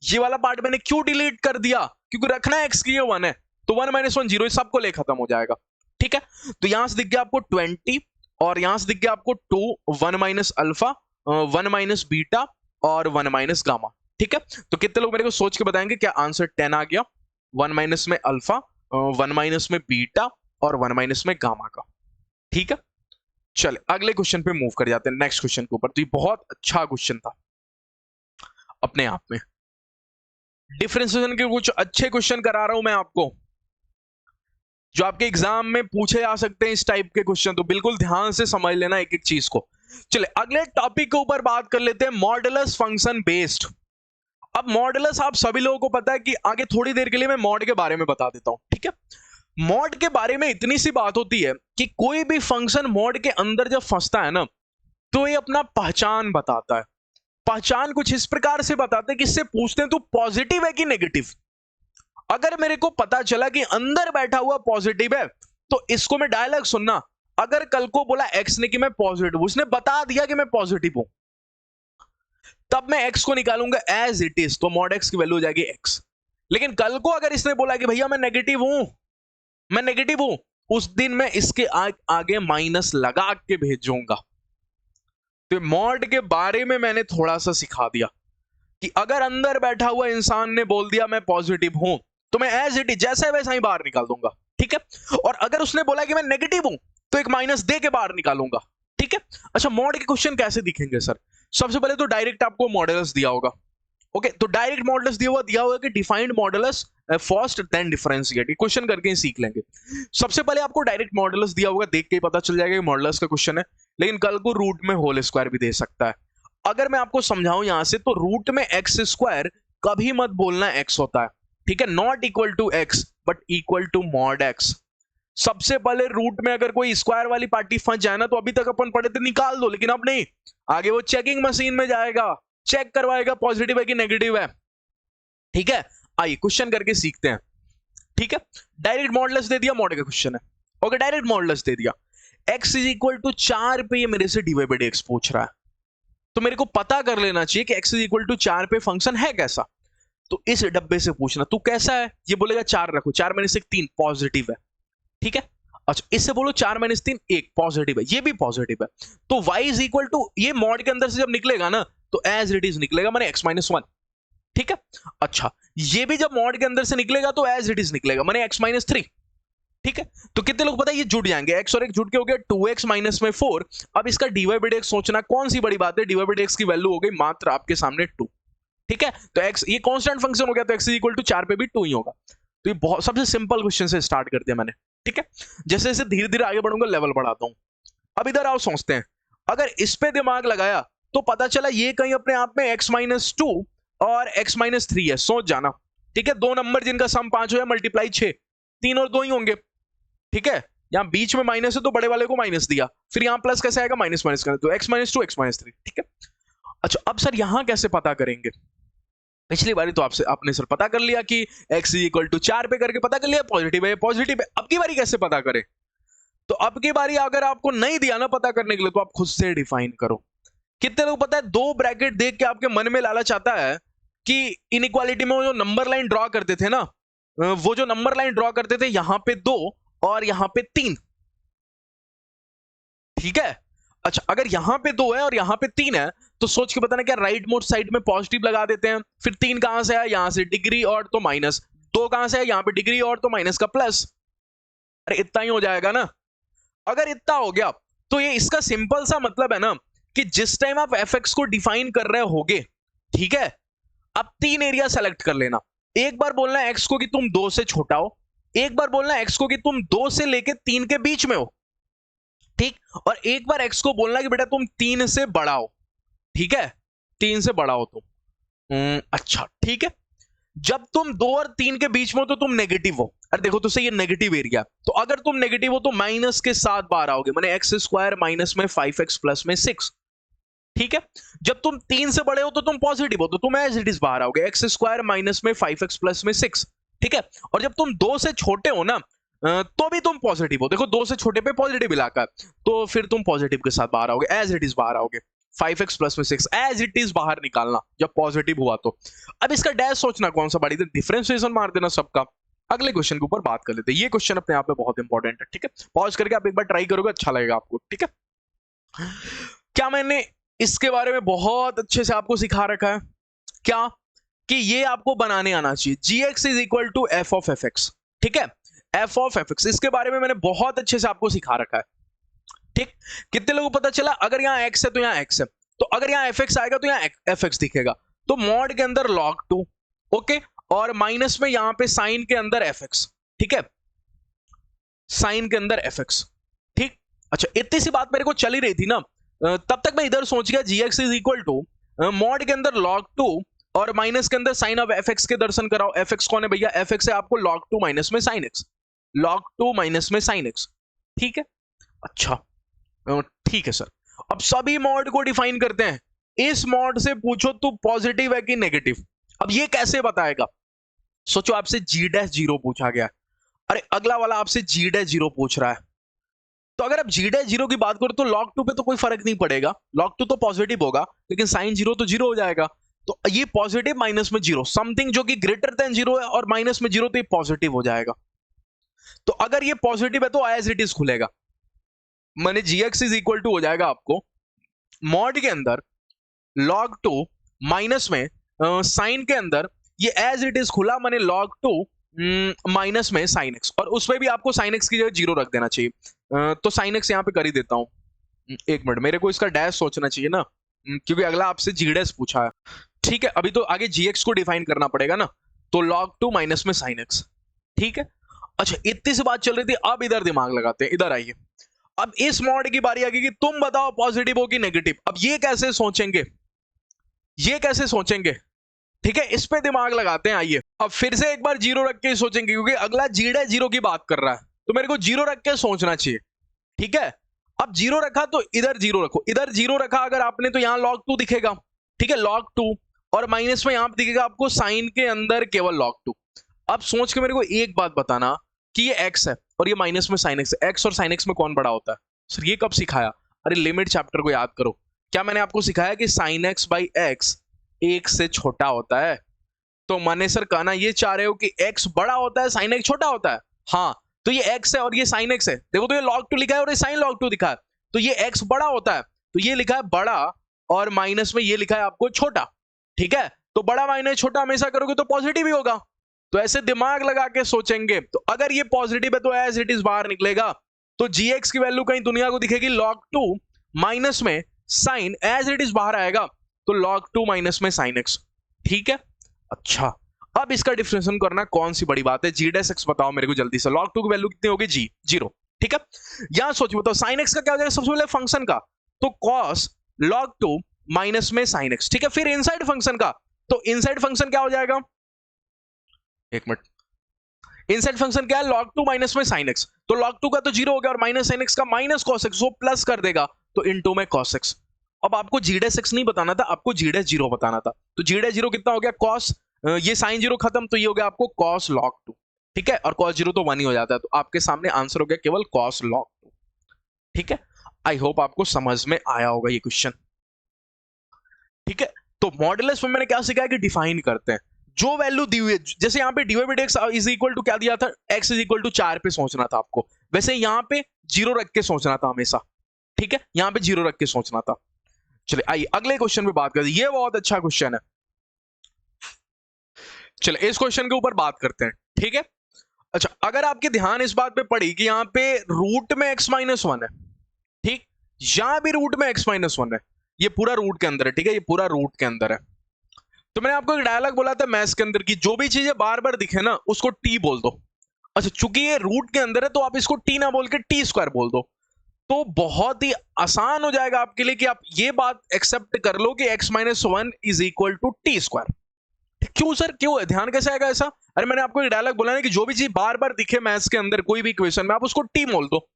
ये वाला पार्ट मैंने क्यों डिलीट कर दिया, क्योंकि रखना है x की जगह 1 है, तो 1 माइनस 1 0 सबको ले खत्म हो जाएगा, ठीक है। तो यहां से दिख गया आपको 20 और यहां से दिख गया आपको 2, 1 माइनस अल्फा, 1 माइनस बीटा और 1 माइनस गामा, ठीक है। तो कितने लोग मेरे को सोच के बताएंगे क्या आंसर 10 आ गया, 1 माइनस में अल्फा, 1 माइनस में बीटा और 1 माइनस में गामा का, ठीक है। चले अगले क्वेश्चन पे मूव कर जाते हैं, नेक्स्ट क्वेश्चन के ऊपर। तो ये बहुत अच्छा क्वेश्चन था अपने आप में, डिफरेंशिएशन के कुछ अच्छे क्वेश्चन करा रहा हूं मैं आपको जो आपके एग्जाम में पूछे जा सकते हैं, इस टाइप के क्वेश्चन, तो बिल्कुल ध्यान से समझ लेना एक एक चीज को। चले अगले टॉपिक के ऊपर बात कर लेते हैं, मॉडुलस फंक्शन बेस्ड। अब मॉडुलस आप सभी लोगों को पता है कि आगे थोड़ी देर के लिए मैं मॉड के बारे में बता देता हूं, ठीक है। मॉड के बारे में इतनी सी बात होती है कि कोई भी फंक्शन मॉड के अंदर जब फंसता है ना तो ये अपना पहचान बताता है। पहचान कुछ इस प्रकार से बताते हैं कि इससे पूछते हैं तू पॉजिटिव है कि नेगेटिव। अगर मेरे को पता चला कि अंदर बैठा हुआ पॉजिटिव है तो इसको मैं डायलॉग सुनना, अगर कल को बोला एक्स ने कि मैं पॉजिटिव, उसने बता दिया कि मैं पॉजिटिव हूं, तब मैं एक्स को निकालूंगा एज इट इज, तो मॉड एक्स की वैल्यू हो जाएगी एक्स। लेकिन कल को अगर इसने बोला कि भैया मैं नेगेटिव हूं, मैं नेगेटिव हूं, उस दिन मैं इसके आगे माइनस लगा के भेजूंगा। तो मॉड के बारे में मैंने थोड़ा सा सिखा दिया कि अगर अंदर बैठा हुआ इंसान ने बोल दिया मैं पॉजिटिव हूं, तो मैं एज इट इज जैसा है वैसा ही बाहर निकाल दूंगा, ठीक है। और अगर उसने बोला कि मैं नेगेटिव हूं, तो एक माइनस दे के बाहर निकालूंगा, ठीक है। अच्छा, मॉड के क्वेश्चन कैसे दिखेंगे सर? सबसे पहले तो डायरेक्ट आपको मॉडुलस दिया होगा, ओके। तो डायरेक्ट मॉडुलस दिया हुआ कि defined modulus first then differentiate, question करके ही सीख लेंगे। सबसे पहले आपको डायरेक्ट मॉडुलस दिया होगा, देख के ही पता चल जाएगा कि मॉडुलस का क्वेश्चन है। लेकिन कल को रूट में होल स्क्वायर भी दे सकता है। अगर मैं आपको समझाऊं यहां से, तो रूट में एक्स स्क्वायर कभी मत बोलना एक्स होता है, ठीक है। Not equal to x but equal to mod x. सबसे पहले रूट में अगर कोई स्क्वायर वाली पार्टी फंस जाए ना, तो अभी तक अपन पढ़े थे निकाल दो, लेकिन अब नहीं, आगे वो चेकिंग मशीन में जाएगा, चेक करवाएगा पॉजिटिव है कि नेगेटिव है, ठीक है। आइए क्वेश्चन करके सीखते हैं, ठीक है। डायरेक्ट मॉडुलस दे दिया, मॉड का क्वेश्चन है, ओके। डायरेक्ट मॉडुलस दे दिया, x इज इक्वल टू 4 पे ये मेरे से dy बाई dx पूछ रहा है, तो मेरे को पता कर लेना चाहिए कि x इज इक्वल टू 4 पे फंक्शन है कैसा। तो इस डब्बे से पूछना तू कैसा है, ये बोलेगा 4 रखो, 4 माइनस 1 3 पॉजिटिव है, ठीक है। अच्छा, इससे बोलो 4 माइनस 3 1 पॉजिटिव है, ये भी पॉजिटिव है। तो y इज इक्वल टू, ये मॉड के अंदर से जब निकलेगा ना, तो एज इट इज निकलेगा, माने x माइनस 1, ठीक है। अच्छा, ये भी जब मॉड के अंदर से निकलेगा तो एज इट इज निकलेगा, माने x माइनस 3, ठीक है। तो कितने लोग पता है ये जुड़ जाएंगे, x और 1 जुड़ के हो गया 2x माइनस में 4। अब इसका dy बाई dx सोचना कौन सी बड़ी बात है, dy बाई dx की वैल्यू हो गई मात्र आपके सामने 2, ठीक है। तो x ये कांस्टेंट फंक्शन हो गया, तो x इज इक्वल टू 4 पे भी 2 ही होगा। तो ये बहुत सबसे सिंपल क्वेश्चन से स्टार्ट कर दिया मैंने, ठीक है। जैसे जैसे धीरे धीरे आगे बढ़ूंगा लेवल बढ़ाता हूं। अब इधर आओ सोचते हैं, अगर इस पे दिमाग लगाया तो पता चला ये कहीं अपने आप में x माइनस 2 और x माइनस 3 है, सोच जाना, ठीक है। दो नंबर जिनका सम 5 हो या मल्टीप्लाई 6, 3 और 2 ही होंगे, ठीक है। यहां बीच में माइनस है तो बड़े वाले को माइनस दिया, फिर यहां प्लस कैसे आएगा, माइनस माइनस करना, तो x माइनस 2 x माइनस 3, ठीक है। अच्छा, अब सर यहां कैसे पता करेंगे? पिछली बारी तो आपने सर पता कर लिया कि x इज इक्वल टू 4 पे करके पता कर लिया पॉजिटिव है पॉजिटिव है। अब की बारी कैसे पता करें? तो अब की बारी अगर आपको नहीं दिया ना पता करने के लिए, तो आप खुद से डिफाइन करो। कितने लोग पता है, दो ब्रैकेट देख के आपके मन में लालच आता है कि इनइक्वालिटी में वो जो नंबर लाइन ड्रॉ करते थे ना, वो जो नंबर लाइन ड्रॉ करते थे, यहां पे 2 और यहां पे 3, ठीक है। अच्छा, अगर यहां पे 2 है और यहां पे 3 है, तो सोच के बताना क्या राइट मोस्ट साइड में पॉजिटिव लगा देते हैं, फिर 3 कहां से आया, यहां से डिग्री और तो माइनस, 2 कहां से आया, यहां पे डिग्री और तो माइनस का प्लस, अरे इतना ही हो जाएगा ना। अगर इतना हो गया तो ये इसका सिंपल सा मतलब है ना कि जिस टाइम आप fx को डिफाइन कर रहे होगे, ठीक है, अब 3 एरिया सेलेक्ट कर लेना। एक बार बोलना है x को कि तुम 2 से छोटा हो, एक बार बोलना है x को कि तुम 2 से लेके 3 के बीच में हो, ठीक, और एक बार x को बोलना कि बेटा तुम 3 से बड़ा हो, ठीक है, 3 से बड़ा हो तुम। अच्छा, ठीक है। जब तुम 2 और 3 के बीच में हो तो तुम नेगेटिव हो, अरे देखो तो सही ये नेगेटिव एरिया, तो अगर तुम नेगेटिव हो तो माइनस के साथ बाहर आओगे, माने एक्स स्क्वायर माइनस में 5x प्लस में 6, ठीक है। जब तुम 3 से बड़े हो तो तुम पॉजिटिव हो, तो तुम एज इट इज बाहर आओगे, एक्स स्क्वायर माइनस में 5x प्लस में 6, ठीक है। और जब तुम 2 से छोटे हो ना, तो भी तुम पॉजिटिव हो, देखो 2 से छोटे पे पॉजिटिव इलाका है, तो फिर तुम पॉजिटिव के साथ बाहर आओगे, एज इट इज बाहर आओगे, 5x प्लस में 6 एज इट इज बाहर निकालना जब पॉजिटिव हुआ तो। अब इसका डैश सोचना कौन सा बड़ी, डिफरेंशिएशन मार देना सबका। अगले क्वेश्चन के ऊपर बात कर लेते हैं, ये क्वेश्चन अपने आप में बहुत इंपॉर्टेंट है, ठीक है। पॉज करके आप एक बार ट्राई करोगे, अच्छा लगेगा आपको, ठीक है। क्या मैंने इसके बारे में बहुत अच्छे से आपको सिखा रखा है क्या, कि ये आपको बनाने आना चाहिए, gx is equal to f of f x, ठीक है, एफ ऑफ एफ एक्स, इसके बारे में मैंने बहुत अच्छे से आपको सिखा रखा है, ठीक। कितने लोगों को पता चला, अगर यहाँ x है तो यहाँ x है, तो अगर यहाँ fx आएगा तो यहाँ fx दिखेगा, तो मॉड के अंदर log 2, ओके, और माइनस में यहाँ पे साइन के अंदर fx, ठीक है, साइन के अंदर fx, ठीक। अच्छा, इतनी सी बात मेरे को चल ही रही थी ना, तब तक मैं इधर सोच गया gx is equal to mod के अंदर log 2 और माइनस के अंदर साइन ऑफ fx के दर्शन कराओ। fx कौन है भैया, fx है आपको log 2 माइनस में साइन x, log 2 माइनस में साइन x, ठीक है। अच्छा, ठीक है सर, अब सभी मॉड को डिफाइन करते हैं। इस मॉड से पूछो तू पॉजिटिव है कि नेगेटिव, अब ये कैसे बताएगा? सोचो आपसे g डैश 0 पूछा गया, अरे अगला वाला आपसे g डैश 0 पूछ रहा है, तो अगर आप जी डैश जीरो की बात करो तो log 2 पे तो कोई फर्क नहीं पड़ेगा, log 2 तो पॉजिटिव होगा, लेकिन साइन जीरो तो जीरो हो जाएगा। तो ये पॉजिटिव माइनस में जीरो, समथिंग जो कि ग्रेटर देन जीरो है और माइनस में जीरो, तो ये पॉजिटिव हो जाएगा। तो अगर ये पॉजिटिव है तो एज इट इज खुलेगा, माने gx इज इक्वल टू हो जाएगा आपको मॉड के अंदर log 2 माइनस में साइन के अंदर ये एज इट इज खुला, माने log 2 माइनस में साइन एक्स, और उसमें भी आपको साइन एक्स की जगह जीरो रख देना चाहिए। तो साइन एक्स यहां पे कर ही देता हूं। एक मिनट, मेरे को इसका डैश सोचना चाहिए ना, क्योंकि अगला आपसे जी डैश पूछा है। ठीक है, अभी तो आगे gx को डिफाइन करना पड़ेगा ना, तो log 2 माइनस में साइन एक्स। ठीक है, अच्छा इतनी सी बात चल रही थी, अब इधर दिमाग लगाते हैं, इधर आइए। अब इस मॉड की बारी आ गई कि तुम बताओ पॉजिटिव हो कि नेगेटिव। अब ये कैसे सोचेंगे, ये कैसे सोचेंगे? ठीक है, इस पे दिमाग लगाते हैं। आइए अब फिर से एक बार जीरो रख के सोचेंगे, क्योंकि अगला जी डैश जीरो की बात कर रहा है, तो मेरे को जीरो रख के सोचना चाहिए। ठीक है, अब जीरो रखा तो इधर जीरो रखो, इधर जीरो रखा अगर आपने तो यहां log 2 दिखेगा। ठीक है, log 2, और माइनस में यहां दिखेगा आपको साइन के अंदर केवल log 2। अब सोच के मेरे को एक बात बताना कि ये x है और ये माइनस में साइन एक्स है, x और साइन एक्स में कौन बड़ा होता है? सर ये कब सिखाया? अरे लिमिट चैप्टर को याद करो। क्या मैंने आपको सिखाया कि साइन एक्स बाई एक्स एक से छोटा होता है? तो माने सर कहना ये चाह रहे हो कि x बड़ा होता है, साइन एक्स छोटा होता है? हाँ, तो ये x है और ये साइन x है। देखो तो ये log 2 लिखा है और ये साइन log 2 दिखा है, तो ये x बड़ा होता है, तो ये लिखा है बड़ा, और माइनस में ये लिखा है आपको छोटा। ठीक है, तो बड़ा माइनस छोटा हमेशा करोगे तो पॉजिटिव ही होगा। तो ऐसे दिमाग लगा के सोचेंगे, तो अगर ये पॉजिटिव है तो एज इट इज बाहर निकलेगा, तो gx की वैल्यू कहीं दुनिया को दिखेगी log 2 माइनस में साइन, एज इट इज बाहर आएगा, तो log 2 माइनस में साइन x। ठीक है, अच्छा अब इसका डिफरेंशिएशन करना कौन सी बड़ी बात है? जी डैश एक्स बताओ मेरे को जल्दी से, log 2 की वैल्यू कितनी होगी? जी जीरो। ठीक है, यहां सोचो बताओ साइन एक्स का क्या हो जाएगा सबसे पहले फंक्शन का, तो cos log 2 माइनस में साइन एक्स। ठीक है, फिर इनसाइड फंक्शन का, तो इनसाइड फंक्शन क्या हो जाएगा? एक मिनट, इनसाइड फंक्शन क्या है? log 2 माइनस में sin x, तो log 2 का तो जीरो हो गया और माइनस sin x का माइनस cos x, वो प्लस कर देगा तो इनटू में cos x। अब आपको g डैश x नहीं बताना था, आपको g डैश जीरो बताना था। तो g डैश जीरो कितना हो गया? cos, ये sin जीरो खत्म, तो ये हो गया आपको cos log 2। ठीक है, और cos जीरो तो 1 ही हो जाता है, तो आपके सामने आंसर हो गया केवल cos log 2। ठीक है, आई होप आपको समझ में आया होगा ये क्वेश्चन। ठीक है, तो मॉडुलस में मैंने क्या सिखाया कि डिफाइन करते हैं जो वैल्यू दी हुई है। जैसे यहाँ पे dy by dx is equal to क्या दिया था? x इज इक्वल टू 4 पे सोचना था आपको, वैसे यहाँ पे जीरो रख के सोचना था हमेशा। ठीक है, यहाँ पे जीरो रख के सोचना था। चलिए आइए अगले क्वेश्चन पे बात करते हैं, ये बहुत अच्छा क्वेश्चन है। चलिए इस क्वेश्चन के ऊपर बात करते हैं। ठीक है, अच्छा अगर आपके ध्यान इस बात पे पड़ी कि यहाँ पे रूट में x माइनस 1 है, ठीक, यहां भी रूट में x माइनस 1 है, ये पूरा रूट के अंदर है। ठीक है, ये पूरा रूट के अंदर है। तो मैंने आपको एक डायलॉग बोला था मैथ्स के अंदर की जो भी चीजें बार बार दिखे ना उसको टी बोल दो। अच्छा चूंकि ये रूट के अंदर है तो आप इसको टी ना बोल के टी स्क्वायर बोल दो, तो बहुत ही आसान हो जाएगा आपके लिए कि आप ये बात एक्सेप्ट कर लो कि x minus 1 is equal to t square. क्यों सर, क्यों? ध्यान कैसे आएगा ऐसा? अरे मैंने आपको एक डायलॉग बोला ना कि जो भी चीज बार बार दिखे मैथ्स के अंदर कोई भी इक्वेशन में आप उसको टी बोल दो।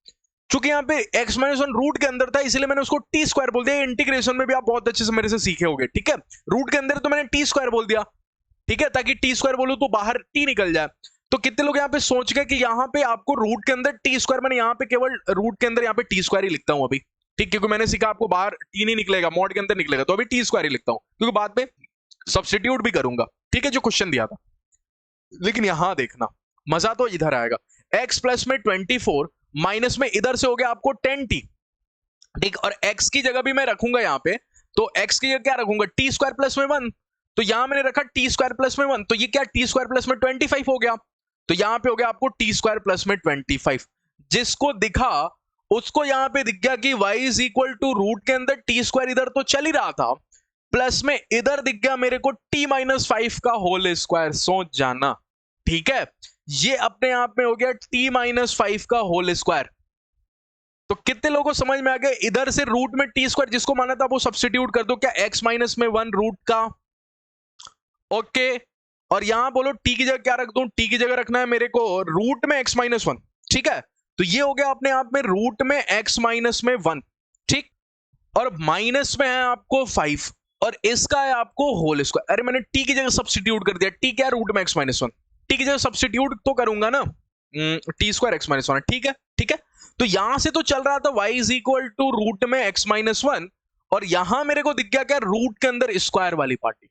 चूंकि यहाँ पे x माइनस 1 रूट के अंदर था इसलिए मैंने उसको टी स्क्वायर बोल दिया। इंटीग्रेशन में भी आप बहुत अच्छे से मेरे से सीखे होंगे। ठीक है, रूट के अंदर तो मैंने टी स्क्वायर बोल दिया, ठीक है, ताकि टी स्क्वायर बोलूं तो बाहर टी निकल जाए। तो कितने लोग यहाँ पे सोच गए कि यहाँ पे आपको रूट के अंदर टी स्क्वायर, मैंने यहाँ पे केवल रूट के अंदर यहाँ पे टी स्क्वायर ही लिखता हूँ अभी। ठीक, क्योंकि मैंने सीखा आपको बाहर टी नहीं निकलेगा, मॉड के अंदर निकलेगा, तो अभी टी स्क्वायर ही लिखता हूँ क्योंकि बाद में सब्स्टिट्यूट भी करूंगा। ठीक है, जो क्वेश्चन दिया था। लेकिन यहां देखना मजा तो इधर आएगा, x प्लस में 24 माइनस में इधर से हो गया आपको 10t। ठीक, और x की जगह भी मैं रखूंगा यहाँ पे, तो x की जगह क्या रखूंगा? टी स्क्वायर प्लस में 1, तो यहां मैंने रखा टी स्क्वायर प्लस में 1, तो ये क्या टी स्क्वायर प्लस में 25 हो गया, तो यहां पे हो गया आपको टी स्क्वायर प्लस में 25। जिसको दिखा उसको यहां पे दिख गया कि y is equal to root के अंदर टी स्क्वायर इधर तो चल ही रहा था, प्लस में इधर दिख गया मेरे को t माइनस 5 का होल स्क्वायर। सोच जाना, ठीक है, ये अपने आप में हो गया t माइनस 5 का होल स्क्वायर। तो कितने लोगों को समझ में आ गया? इधर से रूट में टी स्क्वायर जिसको माना था वो सब्स्टिट्यूट कर दो, क्या x माइनस में 1 रूट का, ओके, और यहां बोलो t की जगह क्या रख दूं? t की जगह रखना है मेरे को रूट में x माइनस 1। ठीक है, तो ये हो गया अपने आप में रूट में x माइनस में 1। ठीक, और माइनस में है आपको 5 और इसका है आपको होल स्क्वायर। अरे मैंने t की जगह सब्स्टिट्यूट कर दिया, t क्या? रूट में x माइनस 1, t की जगह सब्स्टिट्यूट तो करूंगा ना, टी स्क्वायर x माइनस 1। ठीक है, ठीक है, तो यहां से तो चल रहा था y is equal to root में x माइनस 1, और यहां मेरे को दिख गया क्या, रूट के अंदर स्क्वायर वाली पार्टी।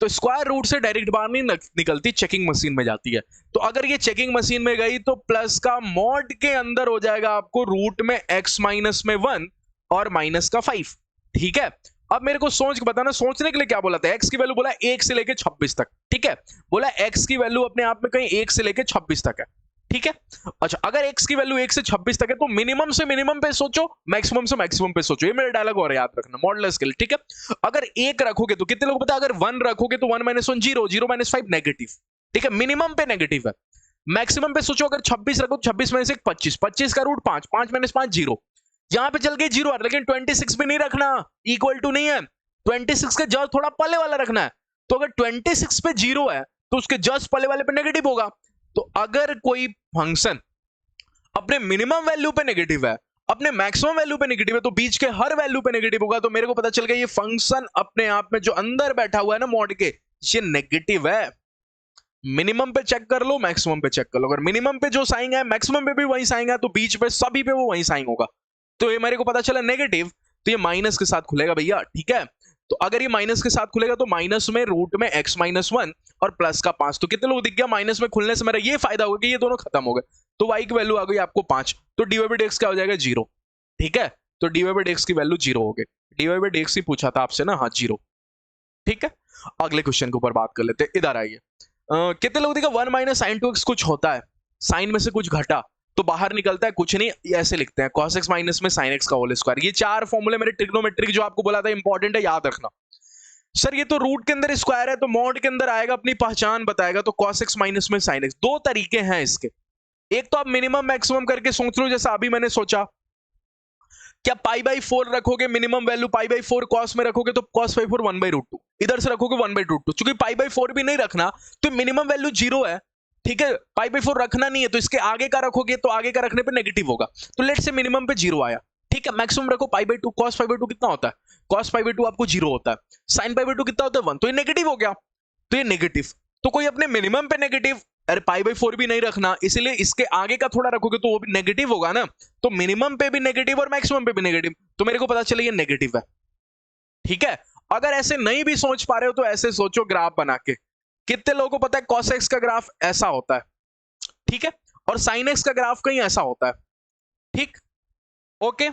तो स्क्वायर रूट से डायरेक्ट बाहर नहीं निकलती, चेकिंग मशीन में जाती है। तो अगर ये चेकिंग मशीन में गई तो प्लस का मॉड के अंदर हो जाएगा आपको रूट में x माइनस में 1 और माइनस का 5। ठीक है, अब मेरे को सोच के बताना, सोचने के लिए क्या बोला था, x की वैल्यू बोला 1 से लेके 26 तक। ठीक है, बोला x की वैल्यू अपने आप में कहीं 1 से लेके 26 तक है। ठीक है, अच्छा अगर x की वैल्यू 1 से 26 तक है तो मिनिमम से मिनिमम पे सोचो, मैक्सिमम से मैक्सिमम पे सोचो। ये मेरा डायलॉग और याद रखना, मॉडुलस स्केल। ठीक है, अगर 1 रखोगे तो कितने लोग पता है, अगर 1 रखोगे तो 1 माइनस 1 0, 0 माइनस 5 नेगेटिव। ठीक है, मिनिमम पे नेगेटिव है। मैक्सिमम पे सोचो, अगर 26 रखो, 26 माइनस 1 25, 25 का रूट 5, 5 माइनस 5 0। यहां पे चल गए 0 आ, लेकिन 26 पे नहीं रखना, इक्वल टू नहीं है। 26 का जस्ट थोड़ा पहले वाला रखना है। तो अगर 26 पे 0 है तो उसके जस्ट पहले वाले पे नेगेटिव होगा। तो अगर कोई फंक्शन अपने मिनिमम वैल्यू पे नेगेटिव है, अपने मैक्सिमम वैल्यू पे नेगेटिव है, तो बीच के हर वैल्यू पे नेगेटिव होगा। तो मेरे को पता चल गया ये फंक्शन अपने आप में जो अंदर बैठा हुआ है ना मॉड के, ये नेगेटिव है। मिनिमम पे चेक कर लो, मैक्सिमम पे चेक कर लो, अगर मिनिमम पे जो साइन है मैक्सिमम पे भी वही साइन है, तो बीच पे सभी पे वो वही साइन होगा। तो ये मेरे को पता चला नेगेटिव, तो ये माइनस के साथ खुलेगा भैया। ठीक है, तो अगर ये माइनस के साथ खुलेगा तो माइनस में रूट में x माइनस 1 और प्लस का 5। तो कितने लोग दिख गया, माइनस में खुलने से मेरा ये फायदा होगा कि ये दोनों खत्म हो गए। तो y की वैल्यू आ गई आपको 5, तो dy/dx क्या हो जाएगा 0। ठीक है, तो dy/dx की वैल्यू 0 हो गई। dy/dx ही पूछा था आपसे ना, हाँ 0। ठीक है, अगले क्वेश्चन के ऊपर बात कर लेते हैं। इधर आइए, कितने लोग देखा 1 माइनस साइन 2x कुछ होता है, साइन में से कुछ घटा तो बाहर निकलता है कुछ नहीं, ऐसे लिखते हैं cos x माइनस में sin x का होल स्क्वायर। ये 4 फॉर्मूले मेरे ट्रिग्नोमेट्रिक जो आपको बोला था इंपॉर्टेंट है, याद रखना। सर ये तो रूट के अंदर स्क्वायर है तो मॉड के अंदर आएगा, अपनी पहचान बताएगा। तो cos x माइनस में sin x, दो तरीके हैं इसके। एक तो आप मिनिमम मैक्सिमम करके सोच लो, जैसा अभी मैंने सोचा, क्या π/4 रखोगे मिनिमम वैल्यू, π/4 cos में रखोगे तो cos/4 1/√2, इधर से रखोगे 1/√2। चूंकि π/4 भी नहीं रखना तो मिनिमम वैल्यू 0 है। ठीक है, π/4 रखना नहीं है तो इसके आगे का रखोगे तो आगे का रखने पे नेगेटिव होगा। तो लेट से मिनिमम पे 0 आया। ठीक है, मैक्सिमम रखो π/2, cos π/2 कितना होता है, cos π/2 आपको 0 होता है, sin π/2 कितना होता है 1, तो ये नेगेटिव हो गया। तो ये नेगेटिव, तो कोई अपने मिनिमम पे नेगेटिव, अरे π/4 भी नहीं रखना, इसलिए इसके आगे का थोड़ा रखोगे तो वो भी नेगेटिव होगा ना। तो मिनिमम पे भी नेगेटिव और मैक्सिमम पे भी नेगेटिव, तो मेरे को पता चला ये नेगेटिव है। ठीक है, अगर ऐसे नहीं भी सोच पा रहे हो तो ऐसे सोचो ग्राफ बना के। कितने लोगों को पता है cos x का ग्राफ ऐसा होता है, ठीक है, और sin x का ग्राफ कहीं ऐसा होता है। ठीक, ओके,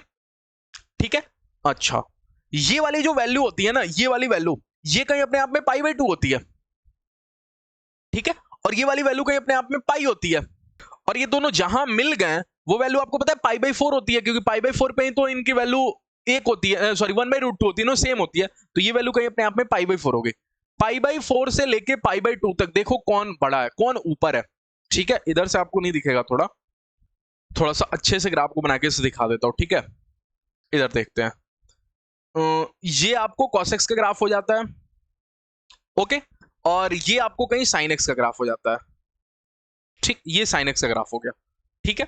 ठीक है। अच्छा, ये वाली जो वैल्यू होती है ना, ये वाली वैल्यू, ये कहीं अपने आप में π/2 होती है। ठीक है, और ये वाली वैल्यू कहीं अपने आप में पाई होती है, और ये दोनों जहां मिल गए वो वैल्यू आपको पता है π/4 होती है, क्योंकि π/4 पे ही तो इनकी वैल्यू एक होती है, सॉरी 1/√2 होती है ना, सेम होती है। तो ये वैल्यू कहीं अपने आप में π/4 हो गई। π/4 से लेके π/2 तक देखो कौन बड़ा है कौन ऊपर है। ठीक है, इधर से आपको नहीं दिखेगा, थोड़ा सा अच्छे से ग्राफ को बना के दिखा देता हूं। ठीक है, इधर देखते हैं, ये आपको cos x का ग्राफ हो जाता है, ओके, और ये आपको कहीं sin x का ग्राफ हो जाता है। ठीक, ये sin x का ग्राफ हो गया। ठीक है,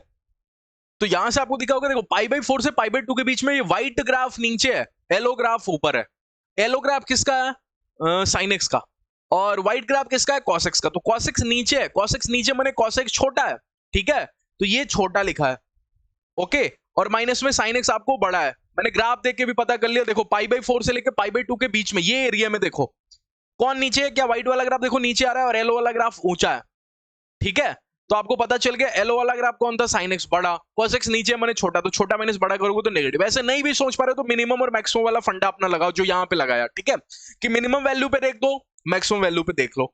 तो यहां से आपको दिखा होगा, देखो π/4 से π/2 के बीच में ये व्हाइट ग्राफ नीचे है, येलो ग्राफ ऊपर है। येलो ग्राफ किसका है, sin x का, और व्हाइट ग्राफ किसका है, cos x का। तो cos x नीचे है, cos x नीचे माने cos x छोटा है। ठीक है, तो ये छोटा लिखा है, ओके, और माइनस में sin x आपको बड़ा है। मैंने ग्राफ देख के भी पता कर लिया, देखो π/4 से लेके π/2 के बीच में ये एरिया में देखो कौन नीचे है, क्या व्हाइट वाला ग्राफ देखो नीचे आ रहा है और येलो वाला ग्राफ ऊंचा है। ठीक है, तो आपको पता चल गया येलो वाला ग्राफ कौन था, sin x बड़ा, cos x नीचे माने छोटा, तो छोटा माइनस बड़ा करोगे तो नेगेटिव। ऐसे नहीं भी सोच पा रहे तो मिनिमम और मैक्सिमम वाला फंडा अपना लगाओ जो यहां पे लगाया। ठीक है, कि मिनिमम वैल्यू पे देख दो, मैक्सिमम वैल्यू पे देख लो।